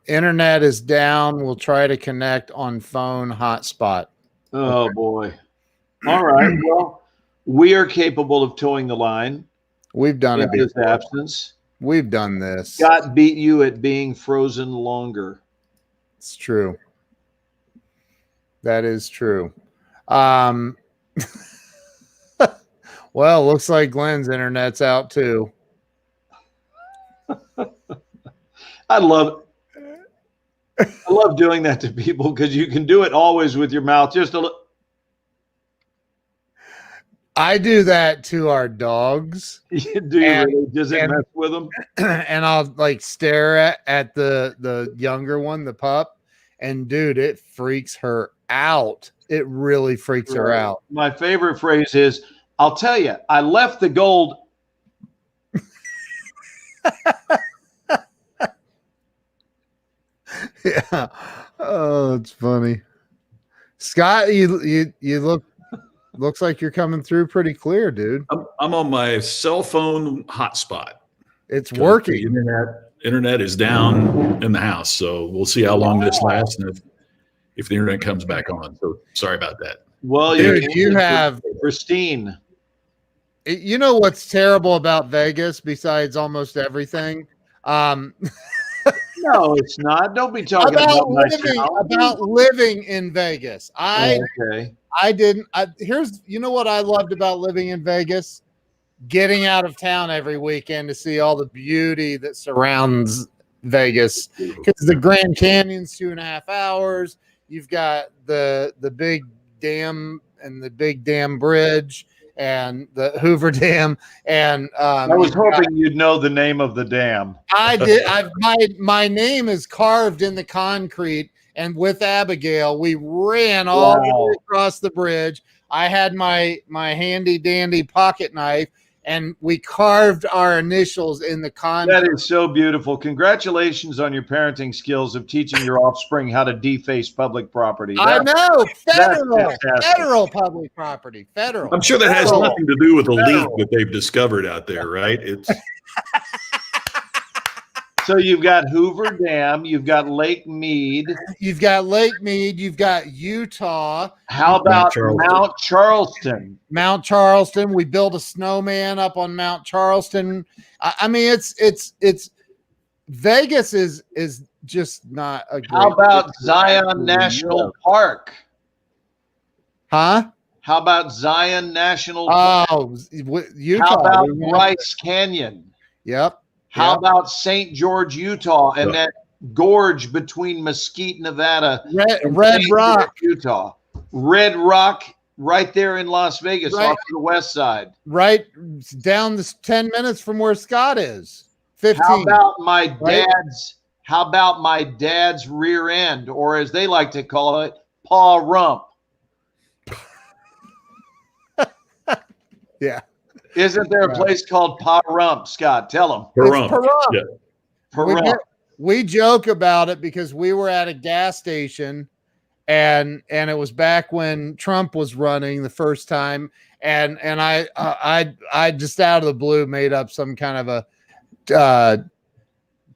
Internet is down. We'll try to connect on phone hotspot. Oh, boy. All right. Well, we are capable of towing the line. We've done it in his before. absence. We've done this. Scott beat you at being frozen longer. It's true. That is true. Well, looks like Glenn's internet's out too. I love doing that to people because you can do it always with your mouth. Just a little. I do that to our dogs. Do you really? Does it mess with them? And I'll like stare at the younger one, the pup, and dude, it freaks her out. It really freaks her out. My favorite phrase is, I'll tell you, I left the gold. Yeah. Oh, it's funny. Scott, you looks like you're coming through pretty clear, dude. I'm on my cell phone hotspot. It's working. The internet internet is down in the house, so we'll see how long this lasts and if the internet comes back on. So sorry about that. Well, Dude, you have pristine. You know what's terrible about Vegas besides almost everything? No, it's not. Don't be talking about my town. about living in Vegas. Okay. Here's what I loved about living in Vegas: getting out of town every weekend to see all the beauty that surrounds Vegas. Because the Grand Canyon's 2.5 hours. You've got the big dam and the big dam bridge and the Hoover Dam. And I was hoping you'd know the name of the dam. I did. My name is carved in the concrete, and with Abigail, we ran all the way across the bridge. I had my handy dandy pocket knife, and we carved our initials in the concrete. That is so beautiful. Congratulations on your parenting skills of teaching your offspring how to deface public property. I know. Federal public property. Federal. I'm sure that has nothing to do with the leak that they've discovered out there, right? It's So you've got Hoover Dam, you've got Lake Mead. You've got Utah. How about Mount Charleston? Mount Charleston. We built a snowman up on Mount Charleston. I mean, it's Vegas is just not a great. How about Zion National Park? Huh? How about Zion National Park? Oh, Utah. How about Bryce Canyon? Yep. How about St. George, Utah, and that gorge between Mesquite, Nevada, and Red Rock, George, Utah? Red Rock, right there in Las Vegas, off to the west side. Right down this 10 minutes from where Scott is. 15. How about my dad's? How about my dad's rear end, or as they like to call it, paw rump? Yeah. Isn't there a place called Pa Rump, Scott? Tell them. Yeah. We joke about it because we were at a gas station and it was back when Trump was running the first time. And I just out of the blue made up some kind of a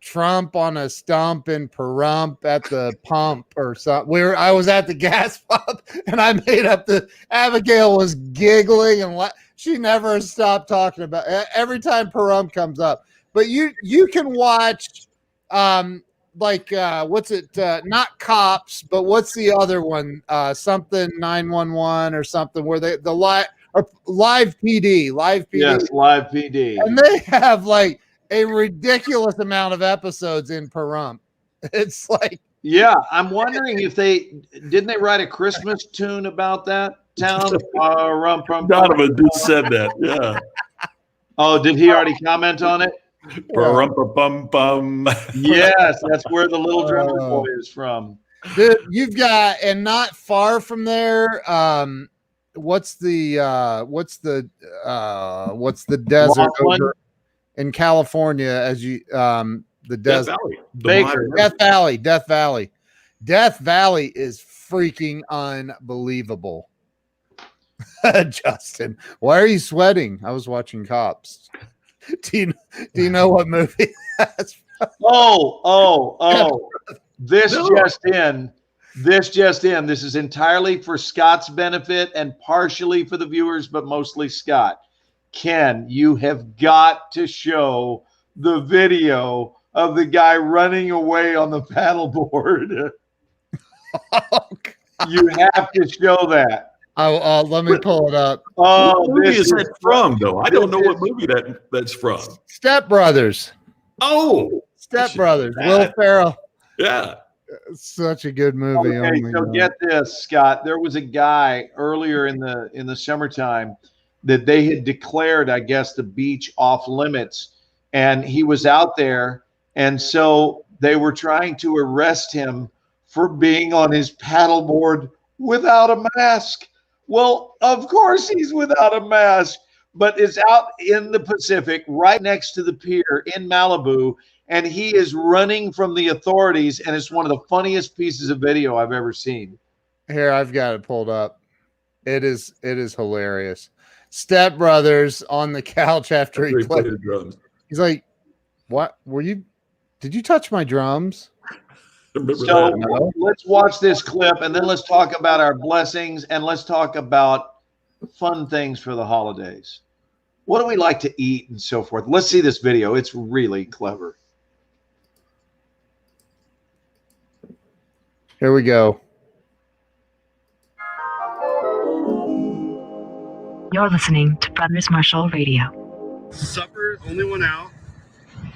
Trump on a stump in Pahrump at the pump or something. I was at the gas pump and I made up Abigail was giggling and she never stopped talking about every time Pahrump comes up. But you can watch what's it? Not Cops, but what's the other one? Something 911 or something where the live PD. Yes, live PD. And they have like a ridiculous amount of episodes in Pahrump. It's like, yeah, I'm wondering if didn't they write a Christmas tune about that town? Donovan just said that. Yeah. Oh, did he already comment on it? Bum. Yes, that's where the little drummer boy is from. Dude, you've got, and not far from there, what's the desert over in California as you the desert? Death Valley. Death Valley is freaking unbelievable. Justin, why are you sweating? I was watching Cops. Do you know what movie that's from? Oh. This just in. This is entirely for Scott's benefit and partially for the viewers, but mostly Scott. Ken, you have got to show the video of the guy running away on the paddleboard. You have to show that. Let me pull it up. What movie is that from, though? I don't know what movie that's from. Step Brothers. Oh, Step Brothers. Will Ferrell. Yeah. Such a good movie. Okay, so get this, Scott. There was a guy earlier in the summertime that they had declared, I guess, the beach off limits, and he was out there, and so they were trying to arrest him for being on his paddleboard without a mask. Well, of course he's without a mask, but it's out in the Pacific, right next to the pier in Malibu, and he is running from the authorities, and it's one of the funniest pieces of video I've ever seen. Here, I've got it pulled up. It is hilarious. Step Brothers on the couch after he played the drums. He's like, "What? Did Did you touch my drums? Remember So that? No. let's watch this clip and then let's talk about our blessings and let's talk about fun things for the holidays. What do we like to eat and so forth? Let's see this video. It's really clever. Here we go. You're listening to Brothers Marshall Radio. Supper, only one out.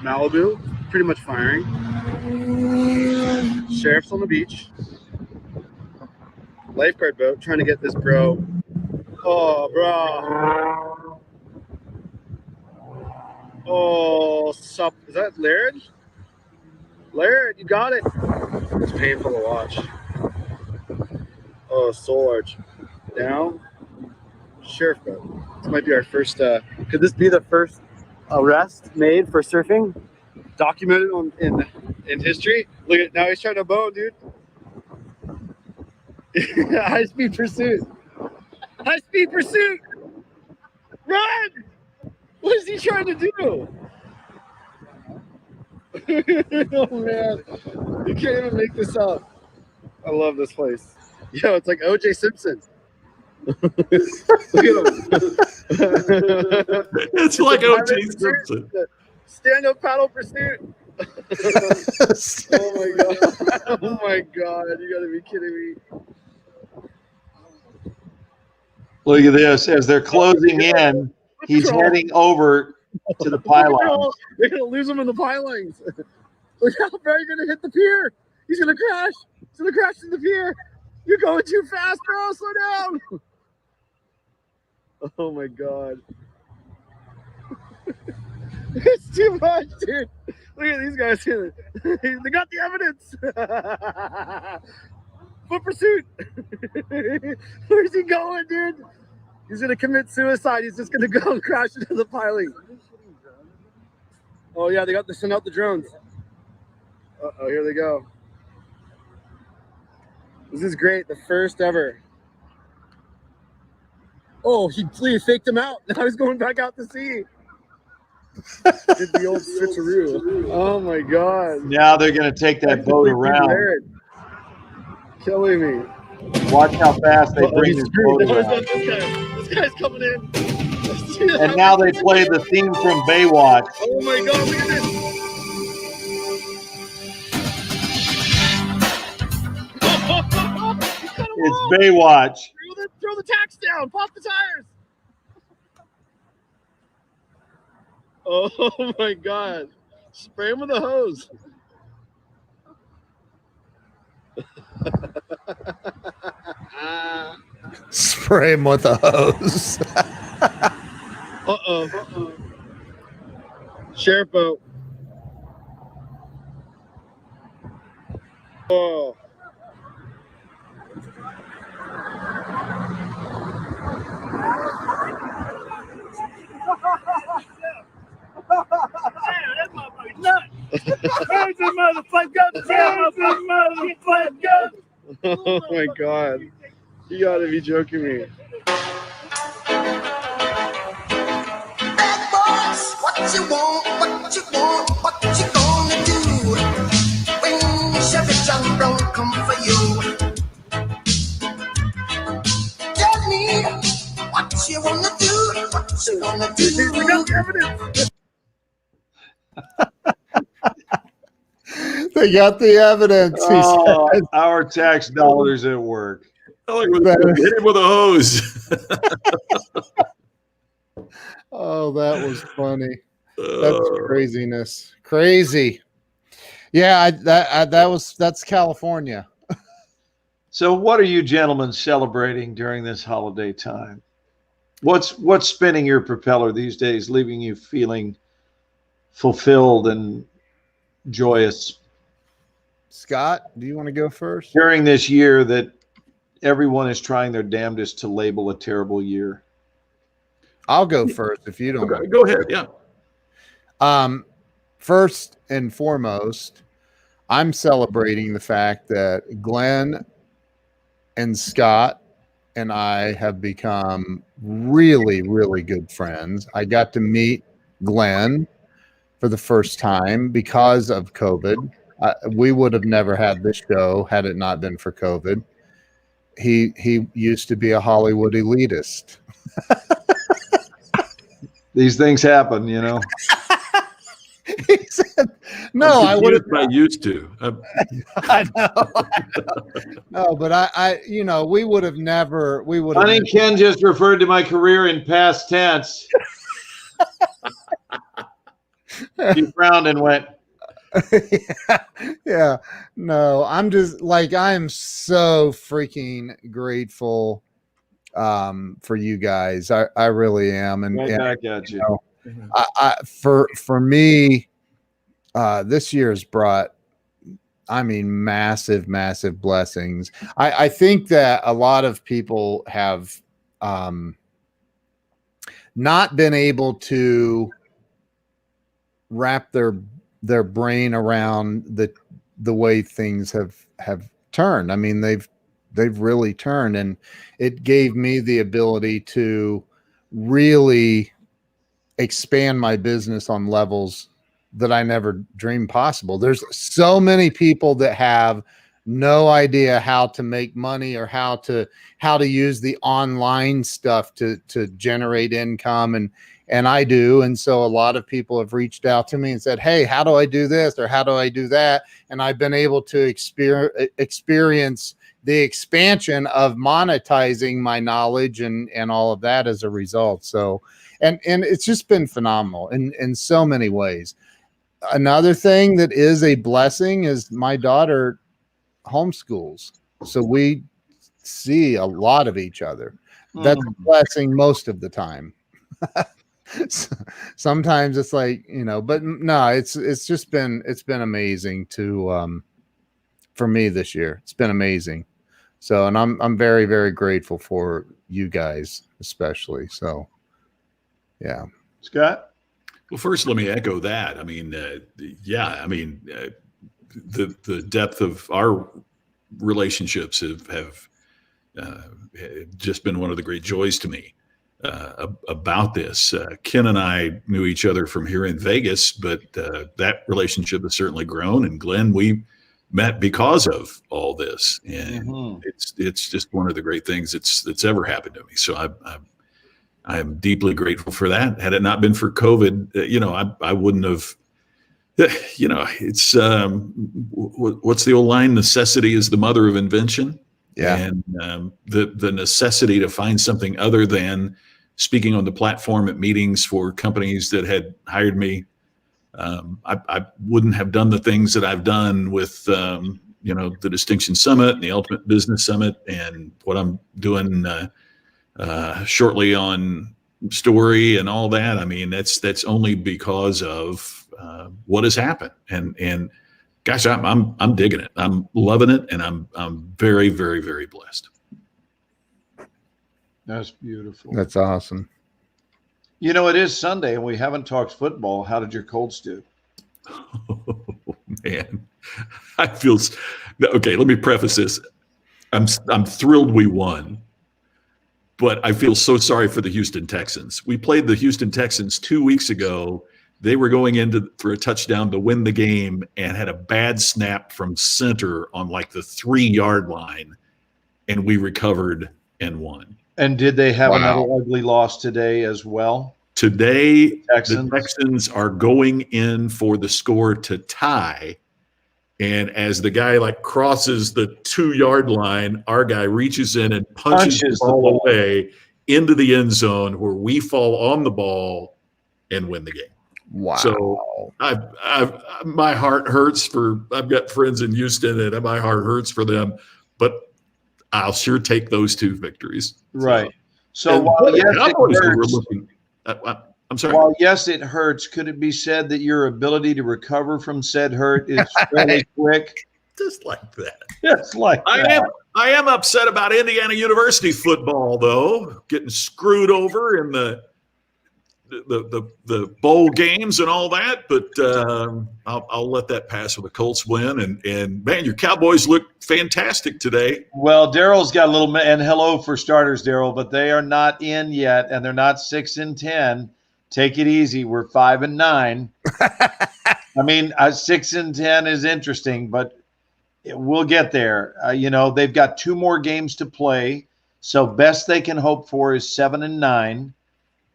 Malibu, pretty much firing. Sheriff's on the beach. Lifeguard boat, trying to get this bro. Oh, bro. Oh, sup. Is that Laird? Laird, you got it. It's painful to watch. Oh, Soul Arch. Down. Sheriff boat. This might be our first. Could this be the first arrest made for surfing, documented in history? Look at now, he's trying to boat, dude. High speed pursuit. High speed pursuit. Run! What is he trying to do? Oh man, you can't even make this up. I love this place. Yo, it's like O.J. Simpson. Look at him. It's like O.J. Simpson. Stand-up paddle pursuit. Oh my god! Oh my god! You gotta be kidding me! Look at this. As they're closing in, he's heading over to the pylon. They're gonna lose him in the pylons. Look how far you're gonna hit the pier. He's gonna crash. He's gonna crash to the pier. You're going too fast, bro. Slow down. Oh my god. It's too much, dude. Look at these guys here. They got the evidence. Foot pursuit. Where's he going, dude? He's gonna commit suicide. He's just gonna go and crash into the piling. Oh yeah, they sent out the drones. Uh-oh, here they go. This is great. The first ever. Oh, he faked him out. Now he's going back out to sea. Did the old switcheroo. Oh my god. Now they're going to take that boat around. Killing me. Watch how fast they bring this boat What is around. that? This guy's coming in. And now they play the theme from Baywatch. Oh my god, look at this. It's Baywatch. Throw the tacks down. Pop the tires. Oh my god. Spray him with a hose. Spray him with a hose. Uh-oh. Sheriff boat. Oh. Oh my god. You gotta be joking me. Bad boys, what you want, what you gonna do when Chevy John Brown come for you? Tell me what you wanna do, what you wanna do. We got the evidence. They got the evidence. He Oh, said. our tax dollars at work. I like when they hit him with a hose. Oh, that was funny. That's craziness. Crazy. Yeah, that's California. So what are you gentlemen celebrating during this holiday time? What's spinning your propeller these days, leaving you feeling fulfilled and joyous Scott, do you want to go first? during this year that everyone is trying their damnedest to label a terrible year? I'll go first if you don't. Okay, go ahead. Yeah. First and foremost, I'm celebrating the fact that Glenn and Scott and I have become really, really good friends. I got to meet Glenn for the first time because of COVID. We would have never had this show had it not been for COVID. He used to be a Hollywood elitist. These things happen, you know. He said, "No, I would have." I used to. I know. No, but I, we would have never. We would have. Honey, Ken just referred to my career in past tense. He frowned and went, yeah. No, I'm just like, I am so freaking grateful for you guys. I really am. And, right back at you. For me, this year's brought, massive blessings. I think that a lot of people have not been able to wrap their brain around the way things have turned. I mean, they've really turned, and it gave me the ability to really expand my business on levels that I never dreamed possible. There's so many people that have no idea how to make money or how to use the online stuff to generate income, and I do. And so a lot of people have reached out to me and said, "Hey, how do I do this? Or how do I do that?" And I've been able to experience the expansion of monetizing my knowledge and all of that as a result. So, and it's just been phenomenal in so many ways. Another thing that is a blessing is my daughter homeschools. So we see a lot of each other. That's a blessing most of the time. Sometimes it's like, but no, it's been amazing to for me this year. It's been amazing. So, and I'm very, very grateful for you guys, especially. So, yeah. Scott? Well, first, let me echo that. I mean, the depth of our relationships have just been one of the great joys to me about this. Ken and I knew each other from here in Vegas, but that relationship has certainly grown. And Glenn, we met because of all this, and it's just one of the great things that's ever happened to me. So I am deeply grateful for that. Had it not been for COVID, I wouldn't have. It's what's the old line? Necessity is the mother of invention. Yeah, and the necessity to find something other than speaking on the platform at meetings for companies that had hired me. I wouldn't have done the things that I've done with, the Distinction Summit and the Ultimate Business Summit and what I'm doing shortly on Story and all that. I mean, that's only because of what has happened. And gosh, I'm digging it. I'm loving it, and I'm very, very, very blessed. That's beautiful. That's awesome. It is Sunday and we haven't talked football. How did your Colts do? Oh, man, I feel okay. Let me preface this. I'm thrilled we won, but I feel so sorry for the Houston Texans. We played the Houston Texans 2 weeks ago. They were going for a touchdown to win the game and had a bad snap from center on like the 3-yard line, and we recovered and won. And did they have another ugly loss today as well? Today, the Texans are going in for the score to tie. And as the guy crosses the 2-yard line, our guy reaches in and punches the ball away into the end zone where we fall on the ball and win the game. Wow. So my heart hurts I've got friends in Houston and my heart hurts for them, but I'll sure take those 2 victories. Right. So while yes, it hurts, I'm sorry. While yes, it hurts, could it be said that your ability to recover from said hurt is fairly quick? Just like that. Just like that. I am upset about Indiana University football, though, getting screwed over in the bowl games and all that, but I'll let that pass with the Colts win. And man, your Cowboys look fantastic today. Well, Daryl's got a little, and hello for starters, Daryl, but they are not in yet, and they're not 6-10. Take it easy. We're 5-9. I mean, 6-10 is interesting, but we'll get there. They've got 2 more games to play, so best they can hope for is 7-9.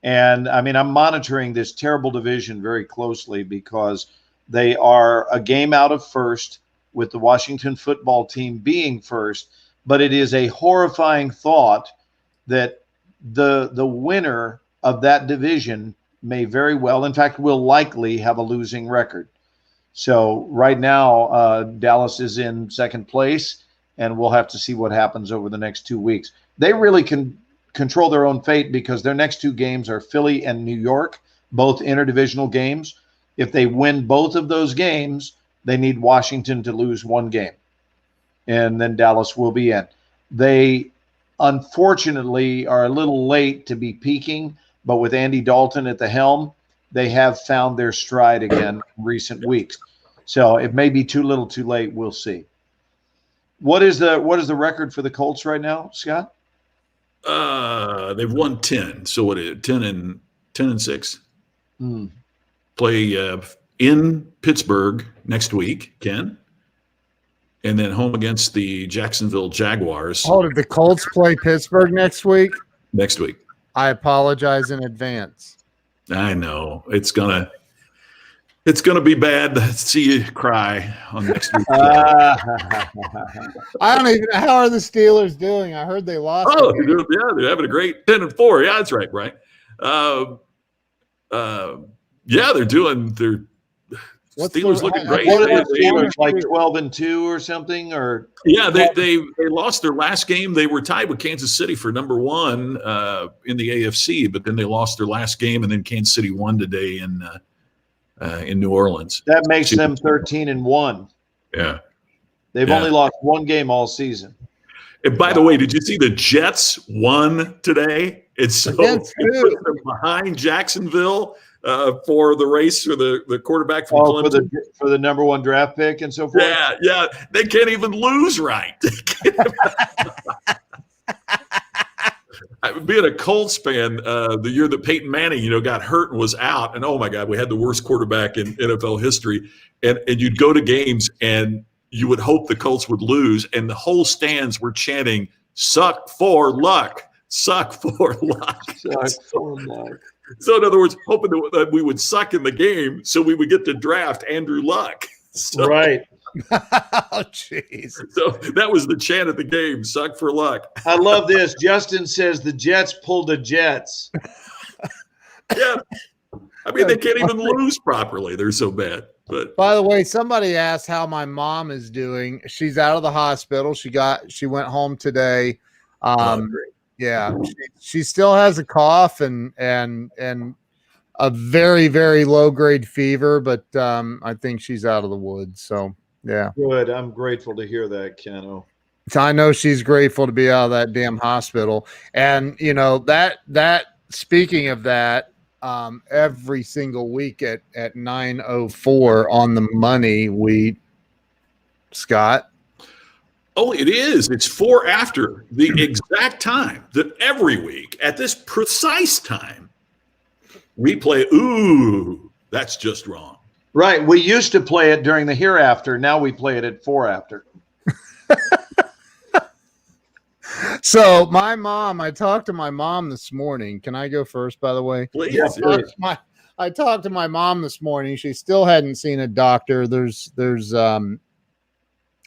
And I mean, I'm monitoring this terrible division very closely because they are a game out of first, with the Washington football team being first. But it is a horrifying thought that the winner of that division may very well, in fact, will likely have a losing record. So right now, Dallas is in second place, and we'll have to see what happens over the next 2 weeks. They really can control their own fate because their next 2 games are Philly and New York, both interdivisional games. If they win both of those games, they need Washington to lose 1 game, and then Dallas will be in. They unfortunately are a little late to be peaking, but with Andy Dalton at the helm, they have found their stride again in recent weeks. So it may be too little too late. We'll see. What is the record for the Colts right now, Scott? They've won 10. So what is it? 10 and 6. Play in Pittsburgh next week, Ken, and then home against the Jacksonville Jaguars. Oh, did the Colts play Pittsburgh next week? Next week. I apologize in advance. I know it's gonna be bad to see you cry on next week. I don't even. How are the Steelers doing? I heard they lost. Oh, they're having a great 10-4. Yeah, that's right, Brian. Yeah, they're doing. Steelers looking great. What are the Steelers, like 12-2 or something? Or yeah, they lost their last game. They were tied with Kansas City for number 1 in the AFC, but then they lost their last game, and then Kansas City won today in New Orleans. That makes them 13-1. Yeah, they've only lost 1 game all season. And by the way, did you see the Jets won today? It's so behind Jacksonville. For the race for the quarterback from Clemson. For the number 1 draft pick and so forth. Yeah, they can't even lose right. Being a Colts fan, the year that Peyton Manning, got hurt and was out, and oh my God, we had the worst quarterback in NFL history. And you'd go to games and you would hope the Colts would lose, and the whole stands were chanting, "Suck for luck, suck for luck." Suck for luck. So, in other words, hoping that we would suck in the game so we would get to draft Andrew Luck. So, right. Oh, jeez. So that was the chant at the game, suck for luck. I love this. Justin says the Jets pulled the Jets. Yeah. I mean, they can't even lose properly. They're so bad. But by the way, somebody asked how my mom is doing. She's out of the hospital. She went home today. Yeah, she still has a cough and a very, very low grade fever, but I think she's out of the woods. So yeah, good. I'm grateful to hear that, Keno. So I know she's grateful to be out of that damn hospital. And that speaking of that, every single week at 9:04 on the money, Scott. Oh, it is. It's 4 after the exact time that every week at this precise time we play. Ooh, that's just wrong. Right. We used to play it during the hereafter. Now we play it at 4 after. So I talked to my mom this morning. Can I go first, by the way? Please. Yes, I talked to my mom this morning. She still hadn't seen a doctor. There's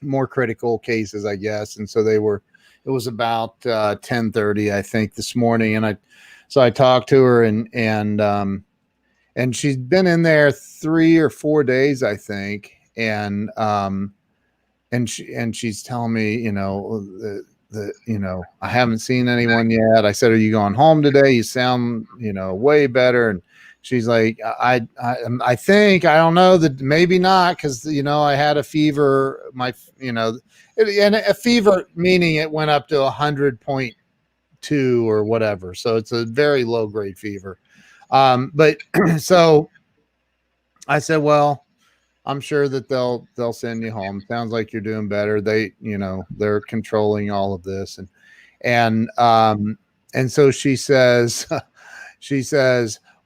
more critical cases, I guess. And so it was about 10:30, I think, this morning. And I talked to her and she's been in there 3 or 4 days, I think. And she's telling me, I haven't seen anyone yet. I said, "Are you going home today? You sound, way better." And she's like, I think, I don't know, that maybe not, because I had a fever. And a fever meaning it went up to 100.2 or whatever. So it's a very low grade fever. But so I said, well, I'm sure that they'll send you home. Sounds like you're doing better. They're controlling all of this. And so she says,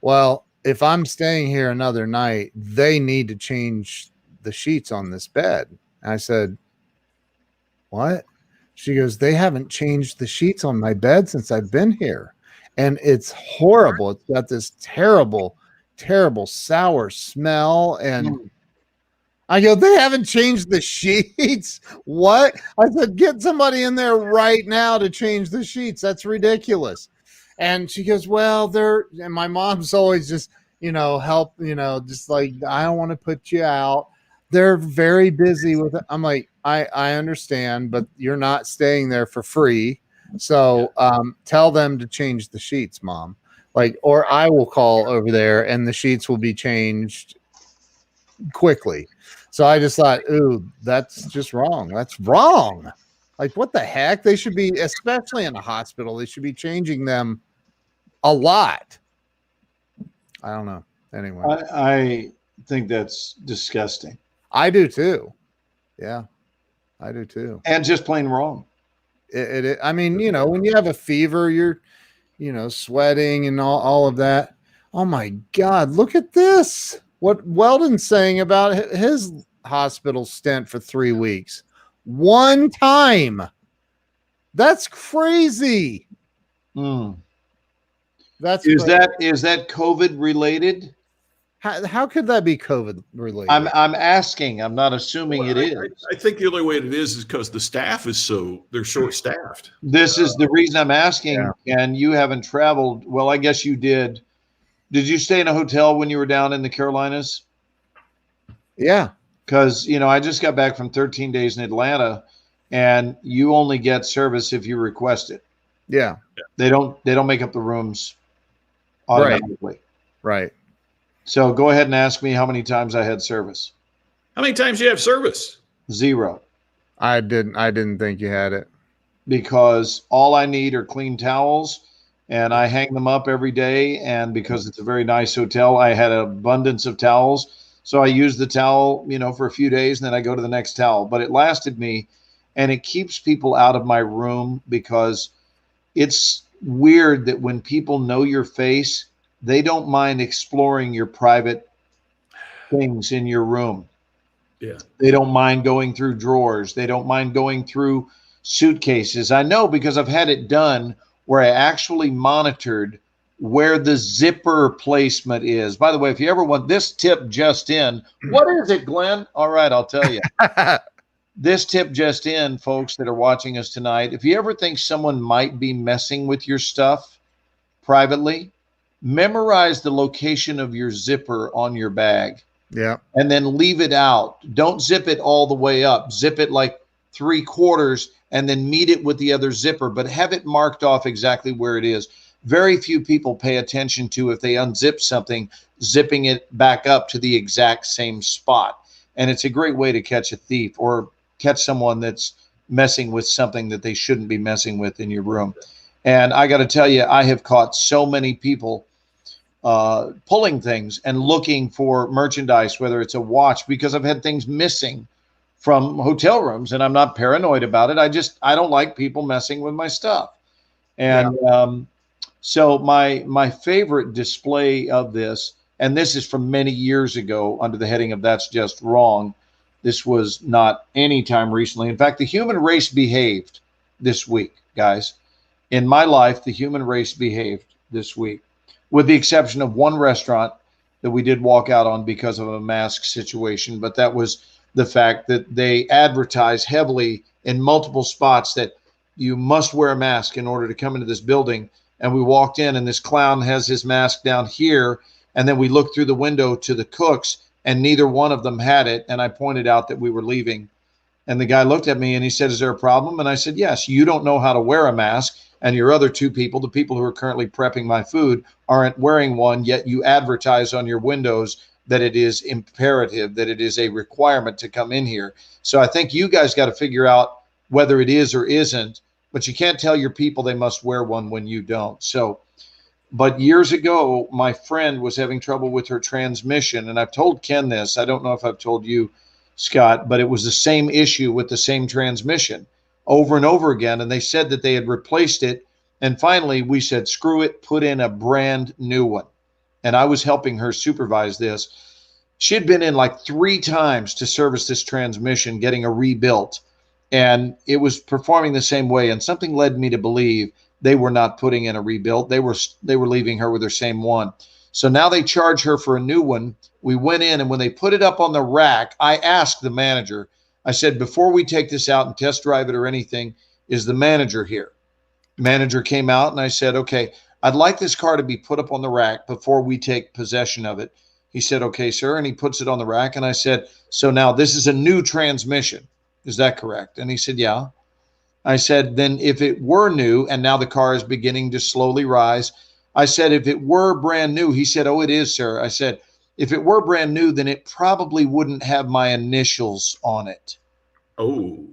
well, if I'm staying here another night, they need to change the sheets on this bed. And I said, what? She goes, they haven't changed the sheets on my bed since I've been here. And it's horrible. It's got this terrible, terrible sour smell. And I go, they haven't changed the sheets. What? I said, get somebody in there right now to change the sheets. That's ridiculous. And she goes, well, and my mom's always just, help, just like, I don't want to put you out. They're very busy with it. I'm like, I understand, but you're not staying there for free. So tell them to change the sheets, Mom. Like, or I will call over there and the sheets will be changed quickly. So I just thought, ooh, that's just wrong. That's wrong. Like, what the heck? They should be, especially in a hospital, they should be changing them a lot. I don't know. Anyway. I think that's disgusting. I do too. Yeah, I do too. And just plain wrong. I mean, when you have a fever, you're, sweating and all of that. Oh my God, look at this. What Weldon's saying about his hospital stint for 3 weeks. One time. That's crazy. Mm. Is that COVID related? How could that be COVID related? I'm asking. I'm not assuming it is. I think the only way it is because the staff is they're short staffed. This is the reason I'm asking. Yeah. And you haven't traveled. Well, I guess you did. Did you stay in a hotel when you were down in the Carolinas? Yeah. Because, I just got back from 13 days in Atlanta, and you only get service if you request it. Yeah. They don't make up the rooms automatically. Right. So go ahead and ask me how many times I had service. How many times do you have service? 0. I didn't think you had it. Because all I need are clean towels, and I hang them up every day. And because it's a very nice hotel, I had an abundance of towels. So I use the towel, for a few days, and then I go to the next towel. But it lasted me, and it keeps people out of my room because it's weird that when people know your face, they don't mind exploring your private things in your room. Yeah. They don't mind going through drawers. They don't mind going through suitcases. I know because I've had it done where I actually monitored where the zipper placement is. By the way, if you ever want this tip just in, what is it, Glenn? All right, I'll tell you. This tip just in, folks that are watching us tonight. If you ever think someone might be messing with your stuff privately, memorize the location of your zipper on your bag. Yeah. And then leave it out. Don't zip it all the way up. Zip it like 3/4 and then meet it with the other zipper, but have it marked off exactly where it is. Very few people pay attention to, if they unzip something, zipping it back up to the exact same spot. And it's a great way to catch a thief or catch someone that's messing with something that they shouldn't be messing with in your room. And I got to tell you, I have caught so many people pulling things and looking for merchandise, whether it's a watch, because I've had things missing from hotel rooms, and I'm not paranoid about it. I don't like people messing with my stuff. And so my favorite display of this, and this is from many years ago under the heading of That's Just Wrong. This was not any time recently. In fact, the human race behaved this week, guys. In my life, the human race behaved this week, with the exception of one restaurant that we did walk out on because of a mask situation. But that was the fact that they advertise heavily in multiple spots that you must wear a mask in order to come into this building. And we walked in, and this clown has his mask down here. And then we looked through the window to the cooks, and neither one of them had it. And I pointed out that we were leaving. And the guy looked at me and he said, "Is there a problem?" And I said, "Yes, you don't know how to wear a mask. And your other two people, the people who are currently prepping my food, aren't wearing one, yet you advertise on your windows that it is imperative, that it is a requirement to come in here. So I think you guys got to figure out whether it is or isn't, but you can't tell your people they must wear one when you don't." So, but years ago, my friend was having trouble with her transmission, and I've told Ken this. I don't know if I've told you, Scott, but it was the same issue with the same transmission over and over again. And they said that they had replaced it. And finally we said, screw it, put in a brand new one. and I was helping her supervise this. She had been in like 3 times to service this transmission, getting a rebuilt, and it was performing the same way. And something led me to believe they were not putting in a rebuilt. They were leaving her with her same one. So now they charge her for a new one. We went in, and when they put it up on the rack, I asked the manager, I said, before we take this out and test drive it or anything, is the manager here? Manager came out, and I said, okay, I'd like this car to be put up on the rack before we take possession of it. He said, okay, sir. And he puts it on the rack. And I said, so now this is a new transmission. Is that correct? And he said, yeah. I said, then if it were new and now the car is beginning to slowly rise, I said, if it were brand new, he said, oh, it is, sir. I said, if it were brand new, then it probably wouldn't have my initials on it. Oh.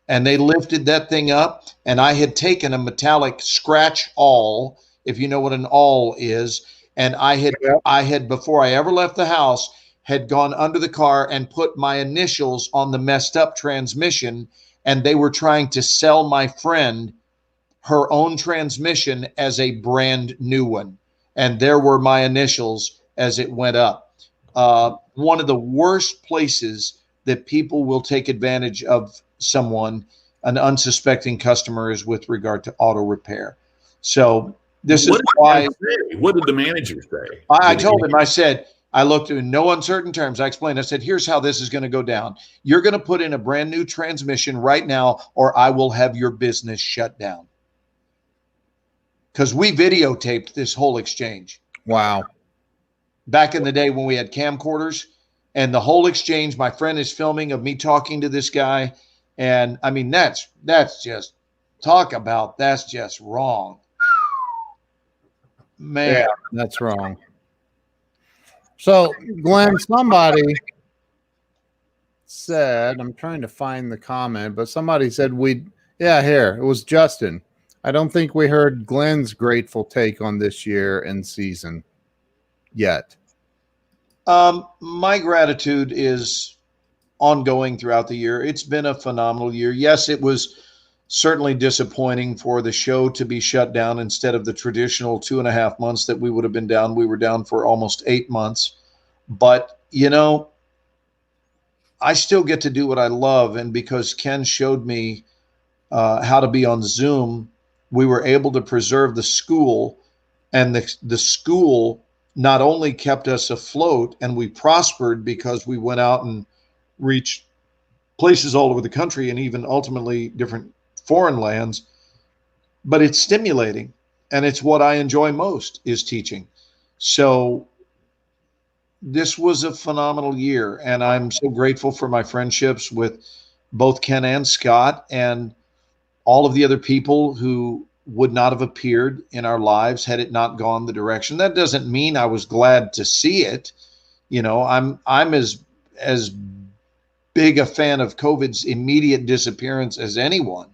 And they lifted that thing up, and I had taken a metallic scratch awl, if you know what an awl is, and I had before I ever left the house, had gone under the car and put my initials on the messed up transmission, and they were trying to sell my friend her own transmission as a brand new one. And there were my initials as it went up. One of the worst places that people will take advantage of someone, an unsuspecting customer, is with regard to auto repair. So this is why. What did the manager say? I told him, I said, I looked in no uncertain terms. I explained, I said, here's how this is going to go down. You're going to put in a brand new transmission right now, or I will have your business shut down. Because we videotaped this whole exchange. Wow. Back in the day when we had camcorders, and the whole exchange, my friend is filming of me talking to this guy. And I mean, that's just, talk about, that's just wrong. Man. Yeah, that's wrong. So, Glenn, somebody said, I'm trying to find the comment, but somebody said here, it was Justin. I don't think we heard Glenn's grateful take on this year and season yet. My gratitude is ongoing throughout the year. It's been a phenomenal year. Yes, it was certainly disappointing for the show to be shut down instead of the traditional 2.5 months that we would have been down. We were down for almost 8 months. But, you know, I still get to do what I love. And because Ken showed me how to be on Zoom, we were able to preserve the school. And the school not only kept us afloat, and we prospered because we went out and reached places all over the country and even ultimately different foreign lands, but it's stimulating, and it's what I enjoy most, is teaching. So this was a phenomenal year, and I'm so grateful for my friendships with both Ken and Scott and all of the other people who would not have appeared in our lives had it not gone the direction. That doesn't mean I was glad to see it. You know, I'm as big a fan of COVID's immediate disappearance as anyone.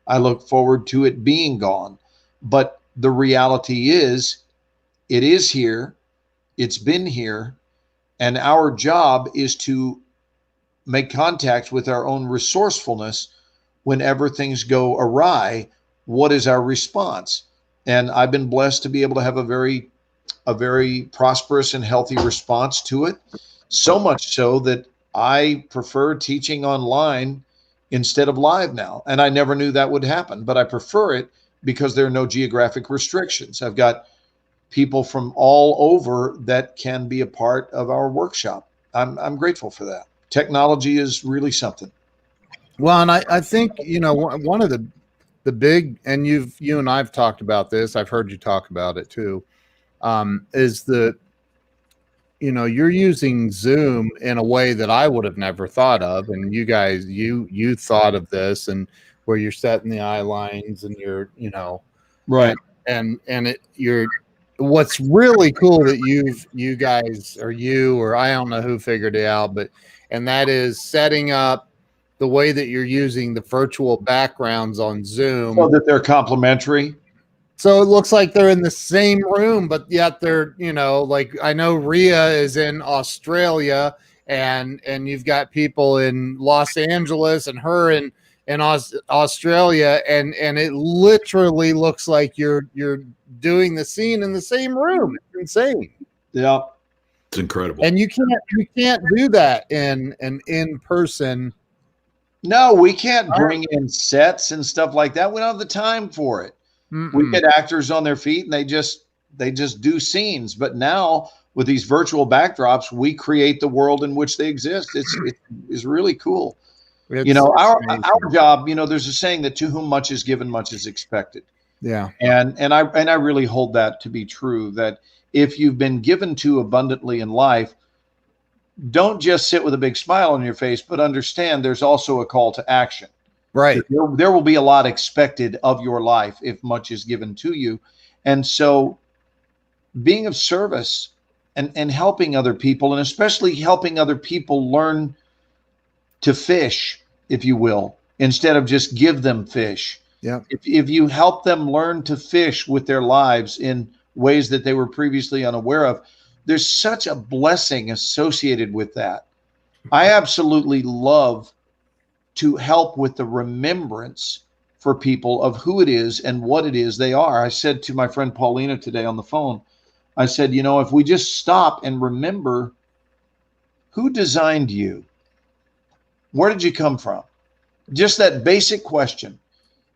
I look forward to it being gone. But the reality is, it is here, it's been here, and our job is to make contact with our own resourcefulness whenever things go awry. What is our response? And I've been blessed to be able to have a very prosperous and healthy response to it. So much so that I prefer teaching online instead of live now. And I never knew that would happen, but I prefer it because there are no geographic restrictions. I've got people from all over that can be a part of our workshop. I'm grateful for that. Technology is really something. Well, and I think, you know, one of the big, and you and I've talked about this, I've heard you talk about it too, is you're using Zoom in a way that I would have never thought of. And you guys, you thought of this, and where you're setting the eye lines and you're, right. And what's really cool that you guys, or I don't know who figured it out, and that is setting up the way that you're using the virtual backgrounds on Zoom so that they're complementary. So it looks like they're in the same room, but yet they're, like I know Rhea is in Australia and you've got people in Los Angeles and her in Australia, and it literally looks like you're doing the scene in the same room. It's insane. Yeah. It's incredible. And you can't do that in an in-person. No, we can't bring in sets and stuff like that. We don't have the time for it. We get actors on their feet and they just do scenes. But now with these virtual backdrops, we create the world in which they exist. It's really cool. Our job, there's a saying that to whom much is given, much is expected. Yeah. And I really hold that to be true, that if you've been given to abundantly in life, don't just sit with a big smile on your face, but understand there's also a call to action. Right. There will be a lot expected of your life if much is given to you. And so being of service and helping other people, and especially helping other people learn to fish, if you will, instead of just give them fish. Yeah. If you help them learn to fish with their lives in ways that they were previously unaware of, there's such a blessing associated with that. I absolutely love to help with the remembrance for people of who it is and what it is they are. I said to my friend Paulina today on the phone, I said, if we just stop and remember who designed you, where did you come from? Just that basic question.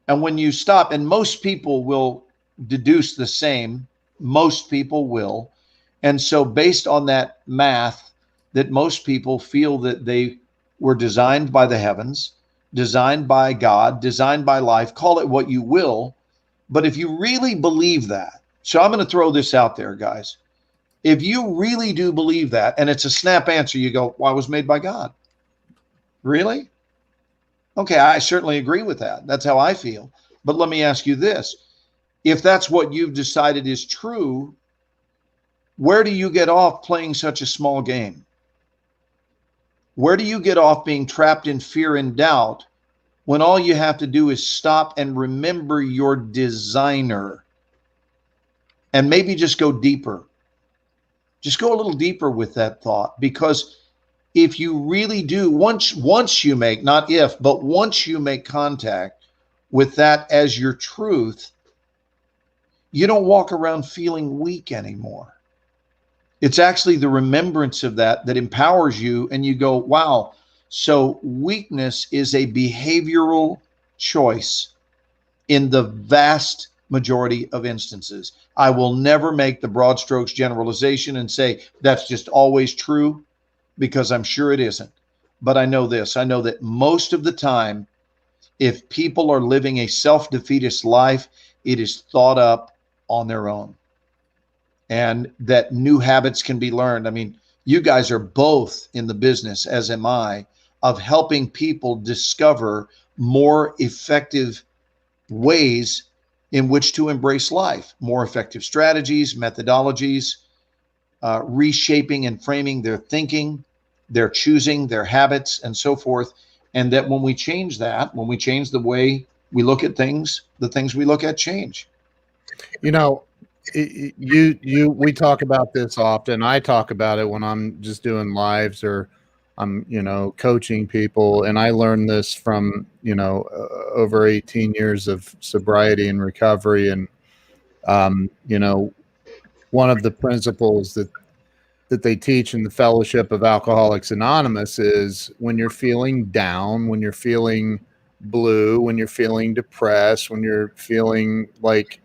And when you stop, and most people will deduce the same, most people will. And so based on that math, that most people feel that they were designed by the heavens, designed by God, designed by life, call it what you will. But if you really believe that, so I'm going to throw this out there, guys. If you really do believe that, and it's a snap answer, you go, well, I was made by God. Really? Okay, I certainly agree with that. That's how I feel. But let me ask you this. If that's what you've decided is true, where do you get off playing such a small game? Where do you get off being trapped in fear and doubt when all you have to do is stop and remember your designer? And maybe just go deeper. Just go a little deeper with that thought, because if you really do, once you make, not if, but once you make contact with that as your truth, you don't walk around feeling weak anymore. It's actually the remembrance of that empowers you, and you go, wow, so weakness is a behavioral choice in the vast majority of instances. I will never make the broad strokes generalization and say that's just always true, because I'm sure it isn't. But I know this. I know that most of the time, if people are living a self-defeatist life, it is thought up on their own. And that new habits can be learned. I mean, you guys are both in the business, as am I, of helping people discover more effective ways in which to embrace life, more effective strategies, methodologies, reshaping and framing their thinking, their choosing, their habits, and so forth. And that when we change that, when we change the way we look at things, the things we look at change. We talk about this often. I talk about it when I'm just doing lives or I'm, coaching people. And I learned this from, over 18 years of sobriety and recovery. And, one of the principles that they teach in the Fellowship of Alcoholics Anonymous is when you're feeling down, when you're feeling blue, when you're feeling depressed, when you're feeling like,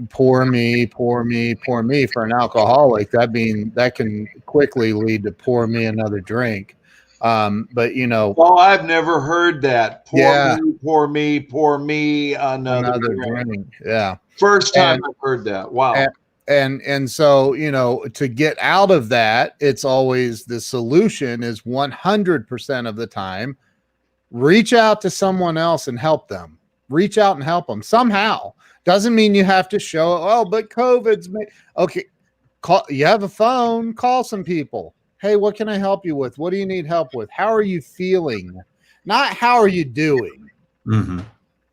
poor me for an alcoholic, that can quickly lead to pour me another drink. Oh, I've never heard that. Pour me another drink. Yeah. First time I've heard that. Wow. And so, to get out of that, it's always the solution is 100% of the time, reach out to someone else and help them. Reach out and help them somehow. Doesn't mean you have to show, but COVID's okay. You have a phone, call some people. Hey, what can I help you with? What do you need help with? How are you feeling? Not how are you doing? Mm-hmm.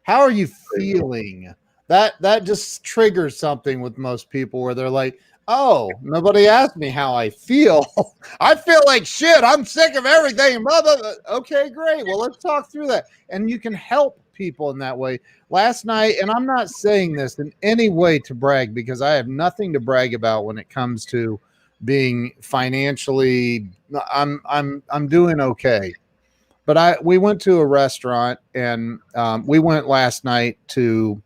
How are you feeling? That just triggers something with most people where they're like, Oh, nobody asked me how I feel. I feel like shit. I'm sick of everything. Blah, blah, blah. Okay, great. Well, let's talk through that. And you can help people in that way. Last night, and I'm not saying this in any way to brag, because I have nothing to brag about when it comes to being financially. I'm doing okay. But we went to a restaurant, and we went last night to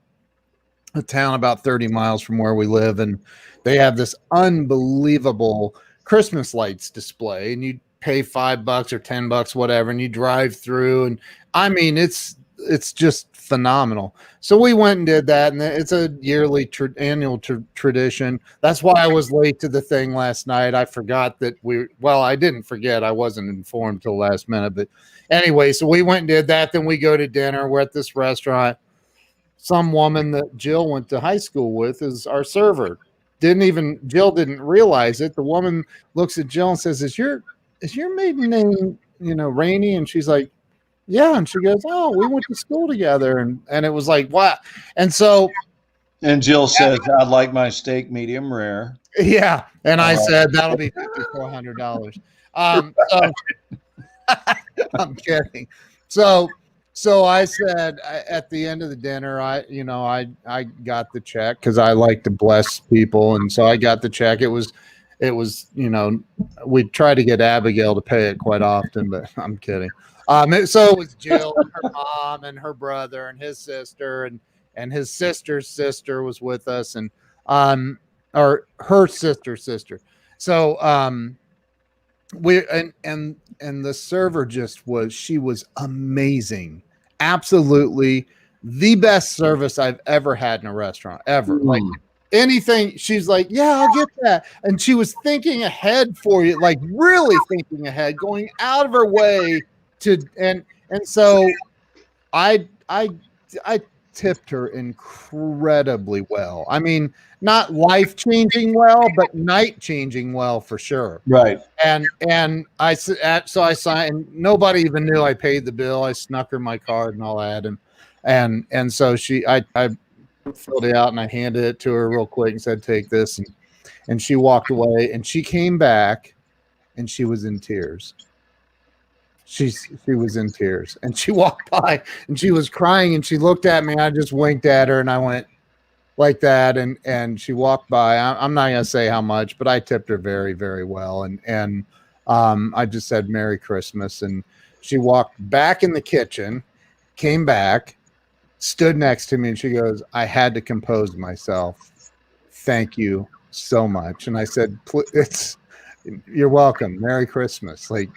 a town about 30 miles from where we live, and they have this unbelievable Christmas lights display, and you pay $5 or $10, whatever, and you drive through, and I mean, it's just phenomenal. So we went and did that, and it's a yearly annual tradition. That's why I was late to the thing last night. I forgot that I didn't forget. I wasn't informed till last minute, but anyway, so we went and did that. Then we go to dinner. We're at this restaurant. Some woman that Jill went to high school with is our server. Jill didn't realize it. The woman looks at Jill and says, is your maiden name, Rainey? And she's like, yeah. And she goes, oh, we went to school together. And it was like, wow. And Jill says, I'd like my steak medium rare. Yeah. And I said, that'll be $5,400. I'm kidding. So I said at the end of the dinner, I got the check because I like to bless people, and so I got the check. It was, we try to get Abigail to pay it quite often, but I'm kidding. So it was Jill and her mom and her brother and his sister and his sister's sister was with us, and or her sister's sister. So and the server she was amazing. Absolutely the best service I've ever had in a restaurant ever. Like anything, she's like, yeah, I'll get that. And she was thinking ahead for you, like really thinking ahead, going out of her way to, and so I tipped her incredibly well. I mean, not life-changing well, but night-changing well for sure. Right. And I signed. Nobody even knew I paid the bill. I snuck her my card and all that, and so I filled it out and I handed it to her real quick and said, "Take this," and she walked away. And she came back, and she was in tears. She was in tears, and she walked by and she was crying, and she looked at me. I just winked at her and I went like that, and she walked by. I'm not gonna say how much, but I tipped her very, very well, and I just said Merry Christmas, and she walked back in the kitchen, came back, stood next to me, and she goes, I had to compose myself. Thank you so much. And I said, you're welcome. Merry Christmas. Like,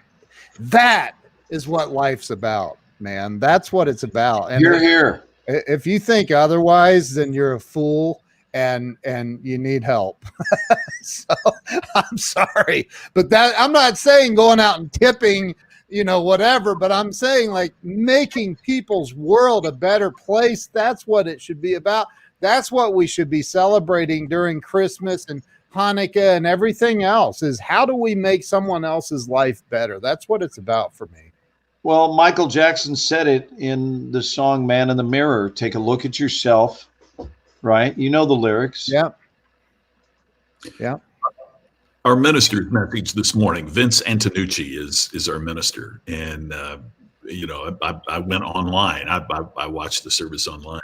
that is what life's about, man. That's what it's about. And you're here. If you think otherwise, then you're a fool and you need help. So I'm sorry, but I'm not saying going out and tipping, whatever, but I'm saying like making people's world a better place. That's what it should be about. That's what we should be celebrating during Christmas and Hanukkah and everything else, is how do we make someone else's life better? That's what it's about for me. Well, Michael Jackson said it in the song Man in the Mirror. Take a look at yourself, right? You know the lyrics. Yeah. Yeah. Our minister's message this morning, Vince Antonucci is our minister. And, I went online. I watched the service online.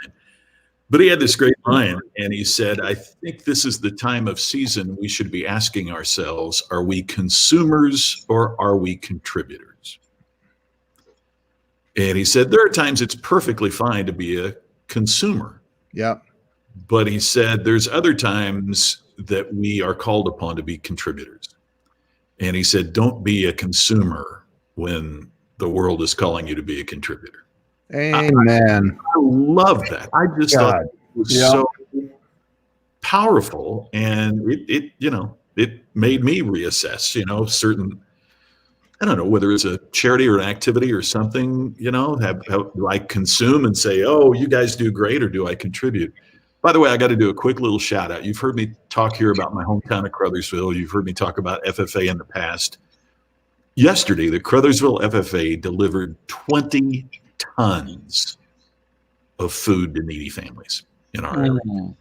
But he had this great line, and he said, I think this is the time of season we should be asking ourselves, are we consumers or are we contributors? And he said, there are times it's perfectly fine to be a consumer. Yeah. But he said, there's other times that we are called upon to be contributors. And he said, don't be a consumer when the world is calling you to be a contributor. Amen. I love that. I just thought it was so powerful, and it made me reassess, certain, I don't know whether it's a charity or an activity or something, do I consume and say, oh, you guys do great, or do I contribute? By the way, I got to do a quick little shout out. You've heard me talk here about my hometown of Crothersville. You've heard me talk about FFA in the past. Yesterday, the Crothersville FFA delivered 20 tons of food to needy families in our area.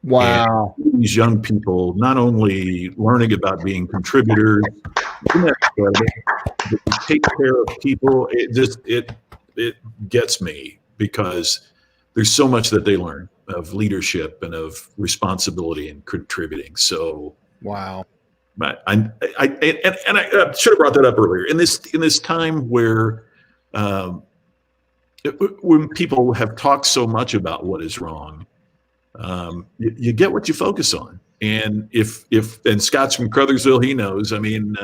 Wow. And these young people not only learning about being contributors, but to take care of people, it gets me, because there's so much that they learn of leadership and of responsibility and contributing. So Wow. but I should have brought that up earlier. In this time where when people have talked so much about what is wrong, you get what you focus on. And and Scott's from Crothersville, he knows. I mean,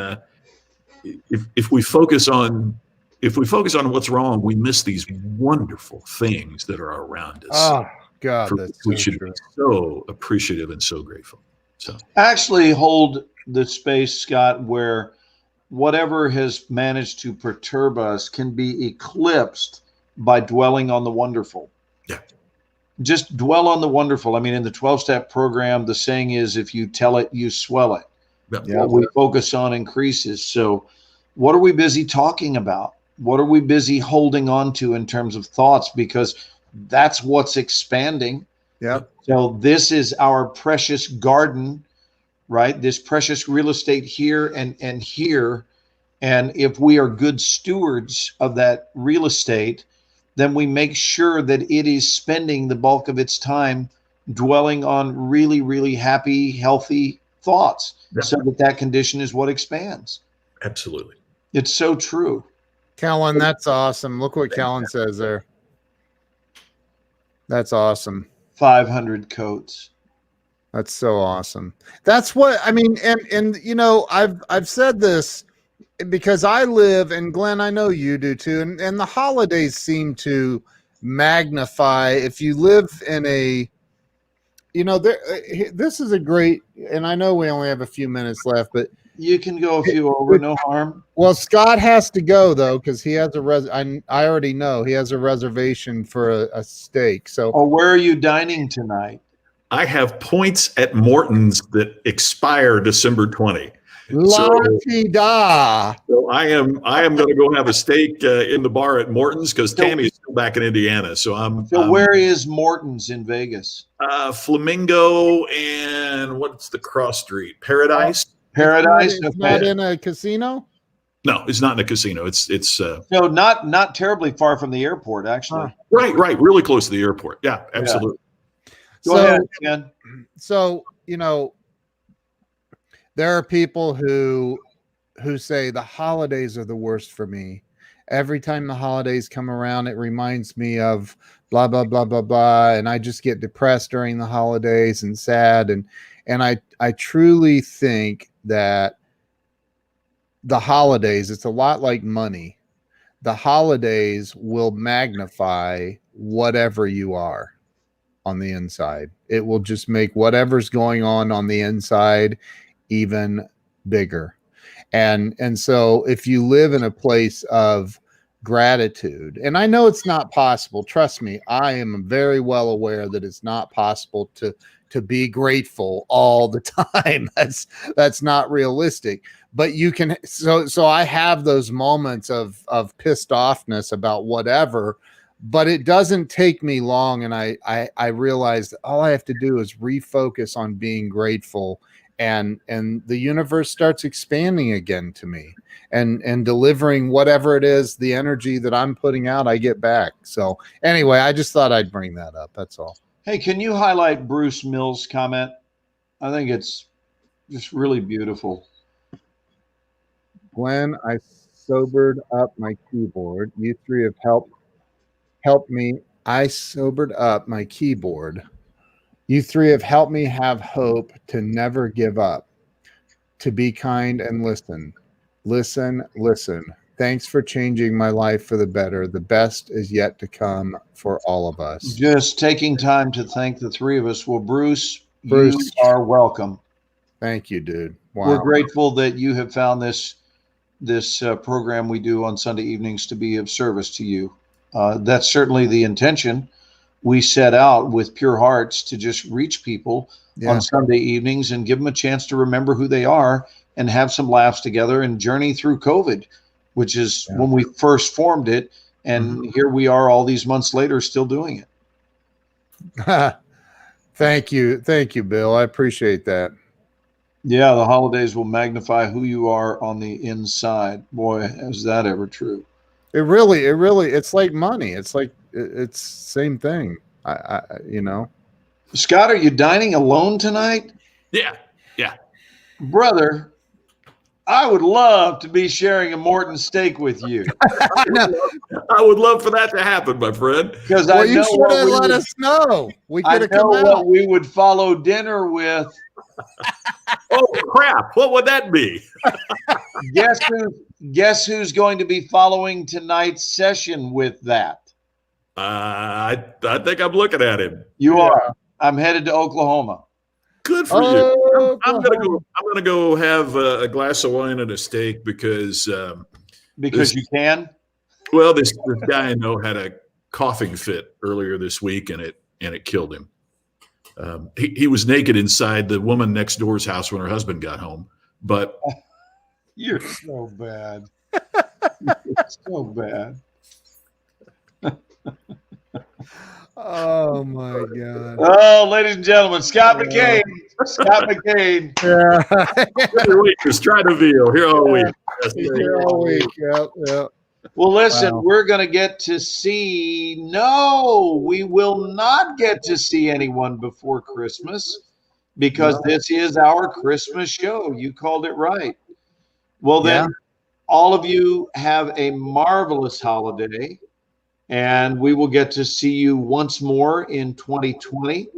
if we focus on what's wrong, we miss these wonderful things that are around us. Oh God, for that's which we so should true. be so appreciative and so grateful. So Actually hold the space, Scott, where whatever has managed to perturb us can be eclipsed by dwelling on the wonderful. Yeah. Just dwell on the wonderful. I mean, in the 12-step program, the saying is, if you tell it, you swell it. yeah. What we focus on increases. So what are we busy talking about? What are we busy holding on to in terms of thoughts? Because that's what's expanding. Yep. So this is our precious garden, right? This precious real estate here and here. And if we are good stewards of that real estate, then we make sure that it is spending the bulk of its time dwelling on really, really happy, healthy thoughts, Yeah. so that condition is what expands. Absolutely. It's so true. Kellen, that's awesome. Look what Kellen says there. That's awesome. 500 coats. That's so awesome. That's what I mean. And you know, I've said this because I live, and Glenn, I know you do too. And the holidays seem to magnify. If you live in a, you know, this is a great, and I know we only have a few minutes left, but You can go a few over, no harm. well, Scott has to go though, because he has I already know he has a reservation for a steak. So Oh, where are you dining tonight? I have points at Morton's that expire December 20. la-ti-da. So I am going to go have a steak in the bar at Morton's, because Tammy's still back in Indiana. So So where is Morton's in Vegas? Flamingo and what's the cross street? Paradise? Paradise? It's not in a casino. No, it's not in a casino. It's No, not terribly far from the airport, actually. right, really close to the airport. Yeah, absolutely. Go ahead, Ken. So, you know, there are people who say the holidays are the worst for me. Every time the holidays come around, it reminds me of blah, blah, blah, blah, blah. And I just get depressed during the holidays and sad. And I truly think that the holidays, it's a lot like money. The holidays will magnify whatever you are on the inside. It will just make whatever's going on the inside even bigger. And so if you live in a place of gratitude, and I know it's not possible, trust me, I am very well aware that it's not possible to be grateful all the time. That's not realistic. But you can, so I have those moments of pissed offness about whatever, but it doesn't take me long. And I realize that all I have to do is refocus on being grateful, and the universe starts expanding again to me, and delivering whatever it is, the energy that I'm putting out, I get back. So anyway, I just thought I'd bring that up. That's all. Hey, can you highlight Bruce Mills' comment? I think it's just really beautiful. Glenn, I sobered up my keyboard. You three have helped me. I sobered up my keyboard. You three have helped me have hope to never give up, to be kind and listen. Listen, listen. Thanks for changing my life for the better. The best is yet to come for all of us. Just taking time to thank the three of us. Well, Bruce, Bruce. you are welcome. Thank you, dude. Wow. We're grateful that you have found this program we do on Sunday evenings to be of service to you. That's certainly the intention. We set out with pure hearts to just reach people on Sunday evenings and give them a chance to remember who they are and have some laughs together and journey through COVID, which is when we first formed it. And here we are all these months later still doing it. Thank you, Bill. I appreciate that. Yeah, the holidays will magnify who you are on the inside. Boy, is that ever true. It really, it's like money. It's like it's same thing. I Scott, are you dining alone tonight? Yeah. Brother, I would love to be sharing a Morton steak with you. I would love for that to happen, my friend. Because well, I you know should what have we let would, us know. We I could have know come what out. we would follow dinner with. Oh crap! What would that be? Guess who's going to be following tonight's session with that? I think I'm looking at him. You are. I'm headed to Oklahoma. Good for you. I'm Oklahoma. gonna go have a glass of wine and a steak because You can. well, this guy I know had a coughing fit earlier this week, and it killed him. He was naked inside the woman next door's house when her husband got home. But You're so bad. You're so bad. Oh my God. Oh, ladies and gentlemen, Scott McCain. Scott McCain. Yeah. every week is try to veal here all week. Yes, Here all week. Yep. Well, listen, Wow. we're going to get to see. No, we will not get to see anyone before Christmas because this is our Christmas show. You called it right. Well, then, all of you have a marvelous holiday, and we will get to see you once more in 2020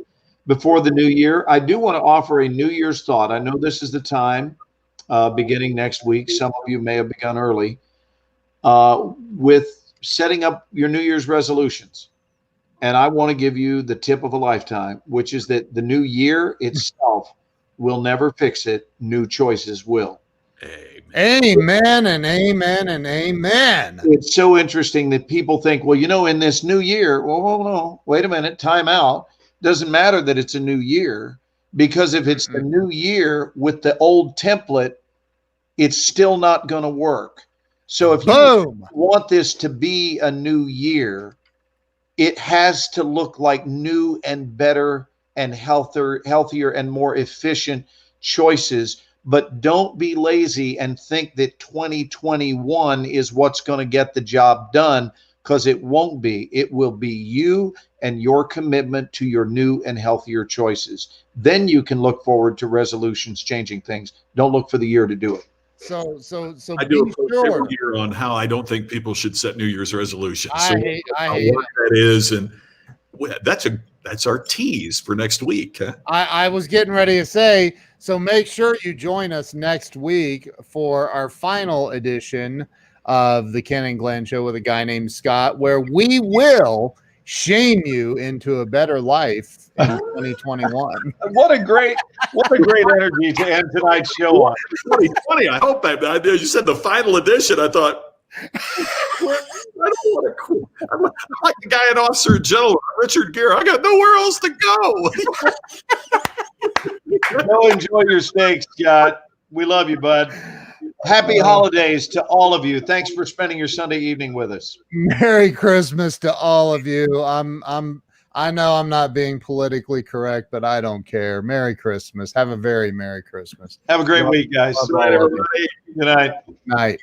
before the new year. I do want to offer a New Year's thought. I know this is the time beginning next week. Some of you may have begun early. With setting up your New Year's resolutions. And I want to give you the tip of a lifetime, which is that the new year itself will never fix it. New choices will. Amen and amen and amen. It's so interesting that people think, well, in this new year, well, no, wait a minute, time out. Doesn't matter that it's a new year, because if it's the new year with the old template, it's still not going to work. So if you want this to be a new year, it has to look like new and better and healthier and more efficient choices. But don't be lazy and think that 2021 is what's going to get the job done, because it won't be. It will be you and your commitment to your new and healthier choices. Then you can look forward to resolutions changing things. Don't look for the year to do it. So I do be a post sure. every year on how I don't think people should set New Year's resolutions. I hate what that is, and that's our tease for next week. Huh? I was getting ready to say, so make sure you join us next week for our final edition of the Ken and Glenn Show with a guy named Scott, where we will shame you into a better life in 2021. What a great energy to end tonight's show on. 2020. I hope that you said the final edition. I thought, I don't want to quit. I'm like the guy in Officer and Gentleman, Richard Gere. I got nowhere else to go. Go enjoy your steak, Scott. We love you, bud. Happy holidays to all of you. Thanks for spending your Sunday evening with us. Merry Christmas to all of you. I know I'm not being politically correct, but I don't care. Merry Christmas. Have a very Merry Christmas. Have a great week, guys. Good night, everybody. Good night. Night.